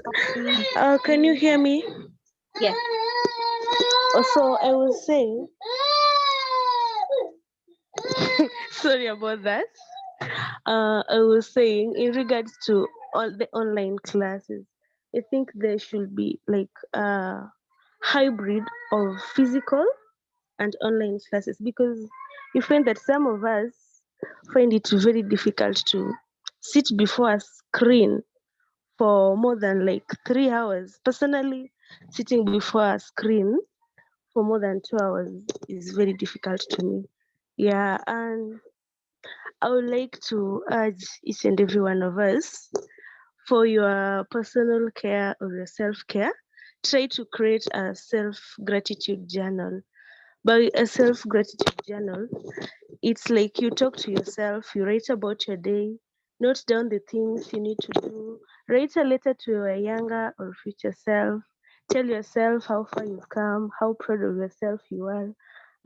Speaker 3: Can you hear me?
Speaker 1: Yes.
Speaker 3: So I was saying, sorry about that. I was saying, in regards to all the online classes, I think there should be like a hybrid of physical and online classes, because you find that some of us find it very difficult to sit before a screen for more than like 3 hours. Personally, sitting before a screen for more than 2 hours is very difficult to me. Yeah, and I would like to urge each and every one of us, for your personal care or your self-care, try to create a self-gratitude journal. By a self-gratitude journal, it's like you talk to yourself, you write about your day, note down the things you need to do, write a letter to your younger or future self, tell yourself how far you've come, how proud of yourself you are,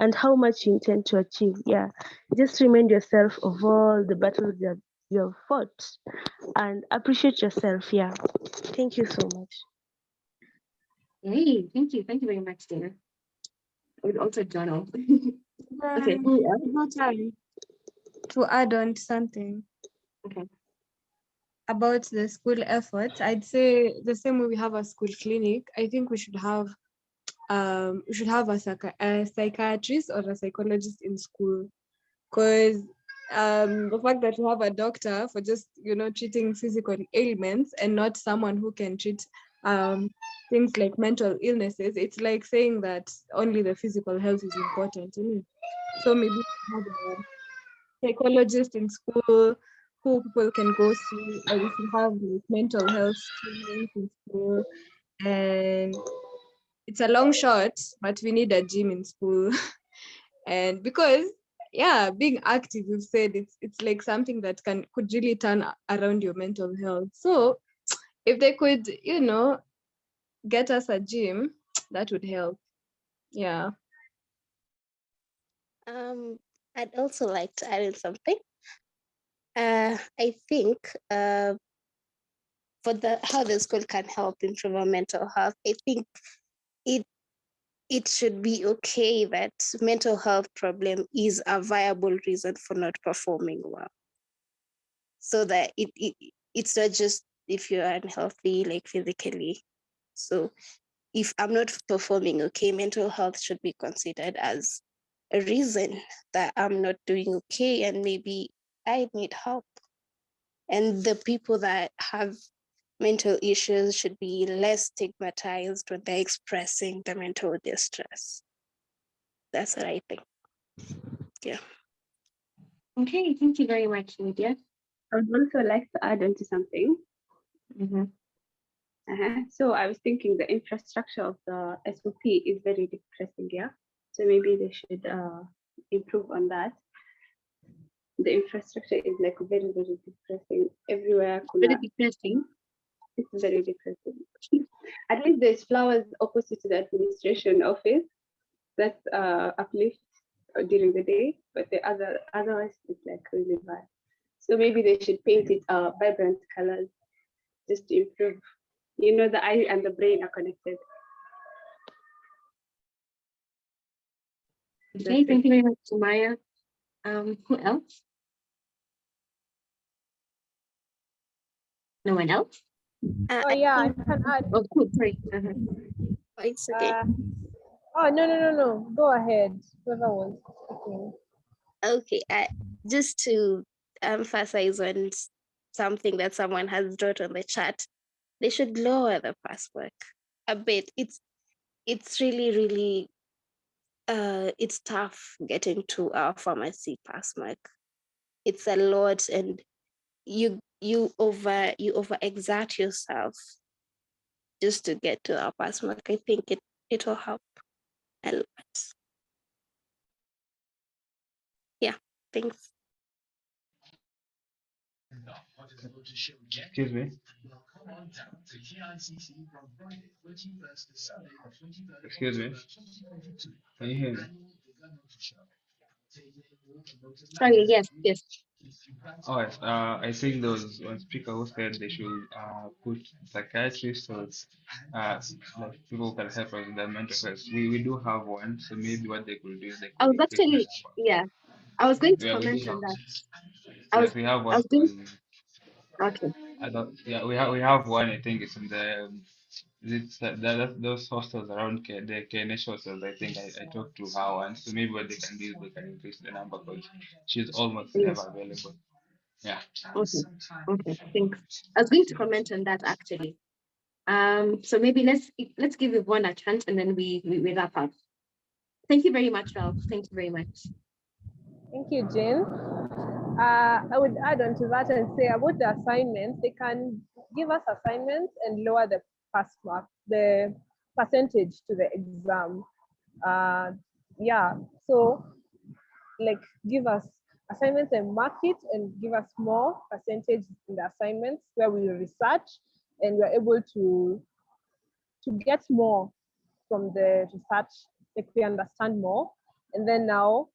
Speaker 3: and how much you intend to achieve. Yeah, just remind yourself of all the battles that you have fought and appreciate yourself. Yeah, thank you so much.
Speaker 1: Hey, thank you very much, Dana. I would also journal. Okay, who else?
Speaker 8: No time to add on to something
Speaker 1: Okay.
Speaker 8: about the school efforts. I'd say the same way we have a school clinic, I think we should have a psychiatrist or a psychologist in school, because the fact that you have a doctor for just treating physical ailments and not someone who can treat things like mental illnesses, it's like saying that only the physical health is important. So maybe we have a psychologist in school who people can go see, or we should have like mental health trainings in school. And it's a long shot, but we need a gym in school. And because being active, we've said it's like something that could really turn around your mental health. So if they could get us a gym, that would help. Yeah.
Speaker 5: I'd also like to add in something. I think for how the school can help improve our mental health, I think it should be okay that mental health problem is a viable reason for not performing well. So that it's not just if you're unhealthy, like physically. So if I'm not performing okay, mental health should be considered as a reason that I'm not doing okay and maybe I need help. And the people that have mental issues should be less stigmatized when they're expressing the mental distress. That's what I think. Yeah.
Speaker 1: Okay, thank you very much, Lydia.
Speaker 6: I would also like to add on to something. So I was thinking the infrastructure of the SOP is very depressing, yeah. So maybe they should improve on that. The infrastructure is like very, very depressing everywhere.
Speaker 1: Very depressing.
Speaker 6: It's very depressing. At least there's flowers opposite to the administration office. That's uplift during the day, but the otherwise it's like really bad. So maybe they should paint it vibrant colors just to improve. The eye and the brain are connected.
Speaker 1: Okay, thank you very much, Maya. Who else? No one else?
Speaker 7: I can add.
Speaker 1: Oh, cool. Sorry.
Speaker 5: It's okay.
Speaker 7: No. Go ahead. Whoever was speaking.
Speaker 5: Okay, just to emphasize on something that someone has wrote on the chat, they should lower the password a bit. It's really it's tough getting to our pharmacy pass mark. It's a lot, and you over exert yourself just to get to our pass mark. I think it will help a lot. Yeah, thanks.
Speaker 11: Excuse me. Excuse me. Can you hear me?
Speaker 1: Sorry, yes.
Speaker 11: Oh, yes. I think there was one speaker who said they should put psychiatrists so like people can help us with their mental health. We do have one, so maybe what they could do is they
Speaker 1: I
Speaker 11: could
Speaker 1: was
Speaker 11: increase the
Speaker 1: actually,
Speaker 11: number.
Speaker 1: I was going to
Speaker 11: Yeah, we do
Speaker 1: comment
Speaker 11: have.
Speaker 1: on that.
Speaker 11: Yes, we have
Speaker 1: I
Speaker 11: one
Speaker 1: was going,
Speaker 11: on.
Speaker 1: okay.
Speaker 11: I don't. Yeah, we have one. I think it's in the. It's those hostels around the KNH hostels. I think I talked to her once, so maybe what they can do is they can increase the number because she's almost
Speaker 1: Yes.
Speaker 11: never available. Yeah.
Speaker 1: Okay, thanks. I was going to comment on that actually. So maybe let's give Yvonne a chance and then we wrap up. Thank you very much, Ralph. Thank you very much.
Speaker 7: Thank you, Jane. I would add on to that and say about the assignments, they can give us assignments and lower the pass mark, the percentage to the exam. So like give us assignments and mark it and give us more percentage in the assignments where we research and we're able to get more from the research, like we understand more. And then now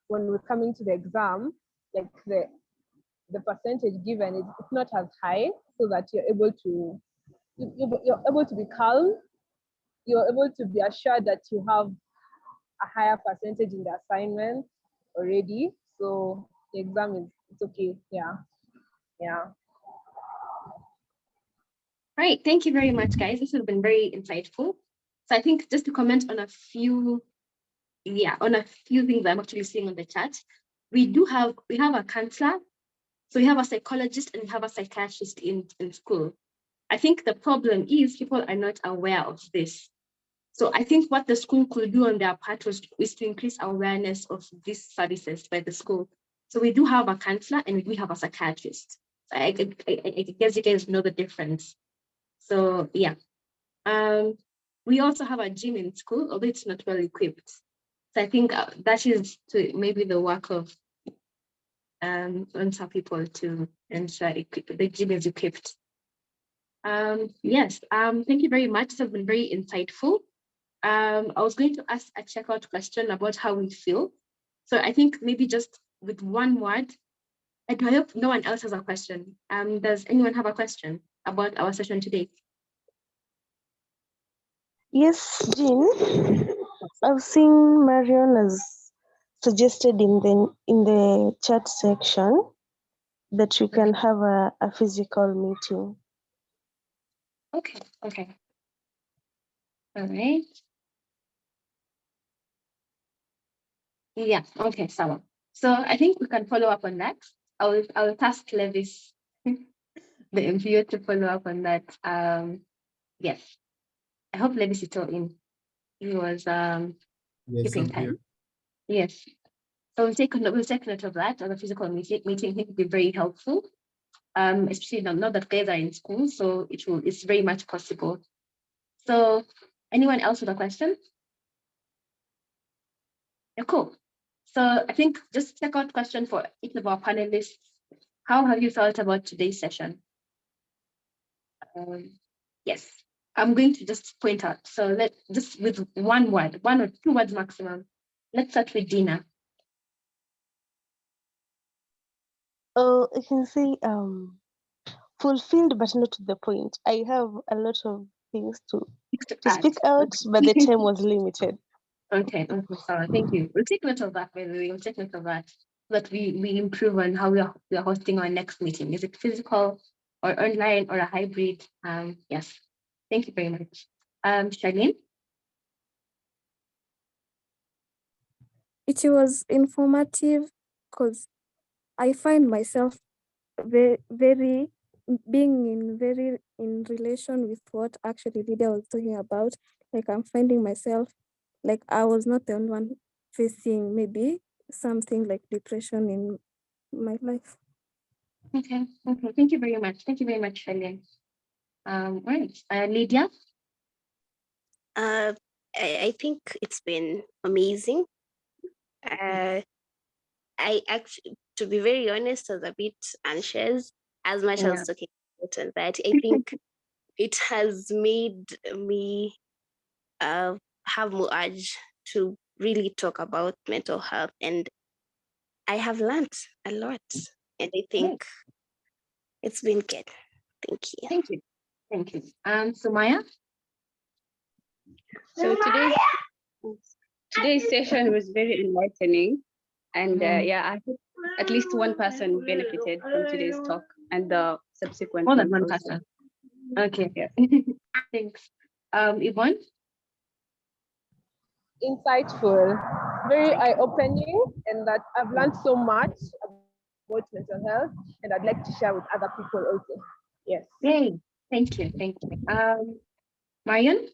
Speaker 7: when we're coming to the exam, like the percentage given is not as high, so that you're able to be calm, you're able to be assured that you have a higher percentage in the assignment already. So the exam is it's okay. Yeah. Yeah.
Speaker 1: Right. Thank you very much, guys. This has been very insightful. So I think just to comment on a few, on a few things I'm actually seeing on the chat. We have a counselor, so we have a psychologist and we have a psychiatrist in school. I think the problem is people are not aware of this. So I think what the school could do on their part is to increase awareness of these services by the school. So we do have a counselor and we do have a psychiatrist. So I guess you guys know the difference. So yeah. We also have a gym in school, although it's not well equipped. So I think that is to maybe the work of on some people to ensure the gym is equipped. Yes, thank you very much. This has been very insightful. I was going to ask a checkout question about how we feel. So I think maybe just with one word, I hope no one else has a question. Does anyone have a question about our session today?
Speaker 3: Yes, Jean. I've seen Marion has suggested in the chat section that we can have a physical meeting.
Speaker 1: Okay, okay. All right. Yeah, okay, so I think we can follow up on that. I will task Levis, the interviewer, to follow up on that. Yes. I hope Levis is still in. He was
Speaker 2: Yes,
Speaker 1: keeping
Speaker 2: I'm
Speaker 1: time.
Speaker 2: here.
Speaker 1: Yes. So we'll take note of that. As a physical meeting, I think it would be very helpful. Especially now that guys are in school, so it's very much possible. So anyone else with a question? Yeah, cool. So I think just check out question for each of our panelists. How have you felt about today's session? Yes, I'm going to just point out. So just with one word, 1 or 2 words maximum. Let's start with Dina.
Speaker 3: Oh, I can say fulfilled, but not to the point. I have a lot of things to speak out, but the time was limited.
Speaker 1: Okay, sorry, thank you. We'll take note of that, by the way. We'll take note of that, so that we improve on how we are hosting our next meeting. Is it physical or online or a hybrid? Yes. Thank you very much. Charlene?
Speaker 4: It was informative because I find myself very in relation with what actually Lydia was talking about. Like I'm finding myself like I was not the only one facing maybe something like depression in my life.
Speaker 1: Okay. Thank you very much. Thank you very much, Charlene. Right. Lydia?
Speaker 5: I think it's been amazing. I actually, to be very honest, I was a bit anxious as much
Speaker 1: Yeah.
Speaker 5: as talking about anxiety. I think it has made me have more urge to really talk about mental health, and I have learned a lot, and I think it's been good. Thank you.
Speaker 1: Thank you. Thank you. Sumaya?
Speaker 6: So today's session was very enlightening, and yeah, I hope at least one person benefited from today's talk and the subsequent
Speaker 1: More than
Speaker 6: ones
Speaker 1: one
Speaker 6: also.
Speaker 1: person. Okay.
Speaker 6: Yeah.
Speaker 1: Thanks. Yvonne?
Speaker 7: Insightful, very eye-opening, and that I've learned so much about mental health, and I'd like to share with other people also. Yes.
Speaker 1: Yay. Thank you. Marion?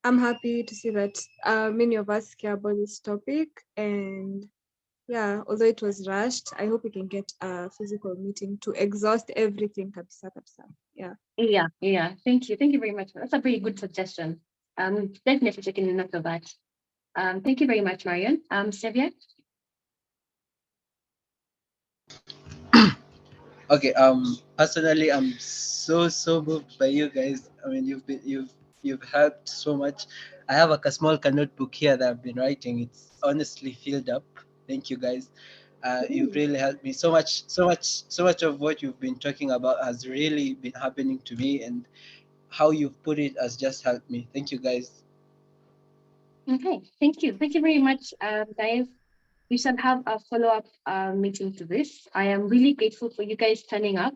Speaker 8: I'm happy to see that many of us care about this topic, and yeah, although it was rushed, I hope we can get a physical meeting to exhaust everything. Kabisa. Yeah.
Speaker 1: Yeah. Thank you. Thank you very much. That's a very good suggestion. Definitely taking note of that. Thank you very much, Marion. Xavier?
Speaker 9: Okay. Personally, I'm so moved by you guys. I mean, you've helped so much. I have a small notebook here that I've been writing. It's honestly filled up. Thank you guys. You've really helped me so much. So much of what you've been talking about has really been happening to me, and how you've put it has just helped me. Thank you guys.
Speaker 1: Okay, thank you. Thank you very much, guys. We shall have a follow-up meeting to this. I am really grateful for you guys turning up.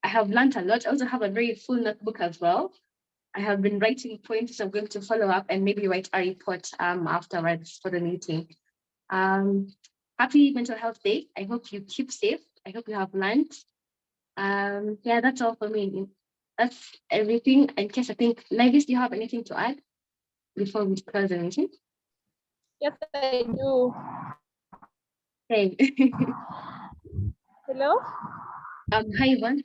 Speaker 1: I have learned a lot. I also have a very full notebook as well. I have been writing points. I'm going to follow up and maybe write a report afterwards for the meeting. Happy Mental Health Day. I hope you keep safe. I hope you have learned. Yeah, that's all for me. That's everything. In case I think, Levis, do you have anything to add before we close the meeting?
Speaker 7: Yes, I do.
Speaker 1: Hey.
Speaker 7: Hello?
Speaker 1: Hi, Yvonne.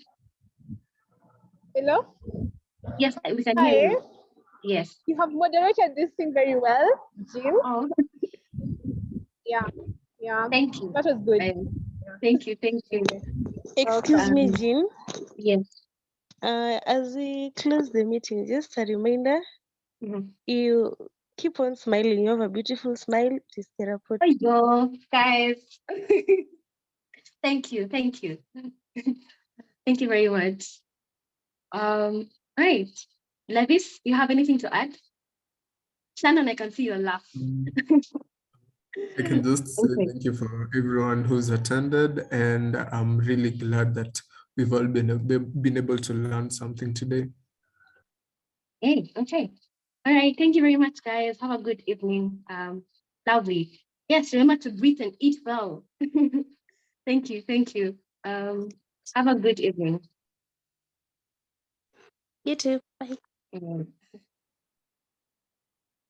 Speaker 7: Hello?
Speaker 1: Yes, we can hear
Speaker 7: Hi.
Speaker 1: you. Yes.
Speaker 7: You have moderated this thing very well, Jim.
Speaker 1: Oh,
Speaker 7: Yeah. Yeah.
Speaker 1: thank you.
Speaker 7: That was good.
Speaker 1: Thank you. Thank you.
Speaker 7: Okay.
Speaker 3: Excuse me, Jean.
Speaker 1: Yes.
Speaker 3: As we close the meeting, just a reminder, you keep on smiling. You have a beautiful smile. It is therapeutic.
Speaker 1: Hello, guys. Thank you. Thank you. Thank you very much. Right. Levis, you have anything to add? Shannon, I can see your laugh.
Speaker 2: I can just say
Speaker 1: Okay.
Speaker 2: thank you for everyone who's attended, and I'm really glad that we've all been able to learn something today.
Speaker 1: Hey, okay. All right. Thank you very much, guys. Have a good evening. Lovely. Yes, remember to breathe and eat well. Thank you. Thank you. Have a good evening.
Speaker 3: You too. Bye.
Speaker 1: Mm.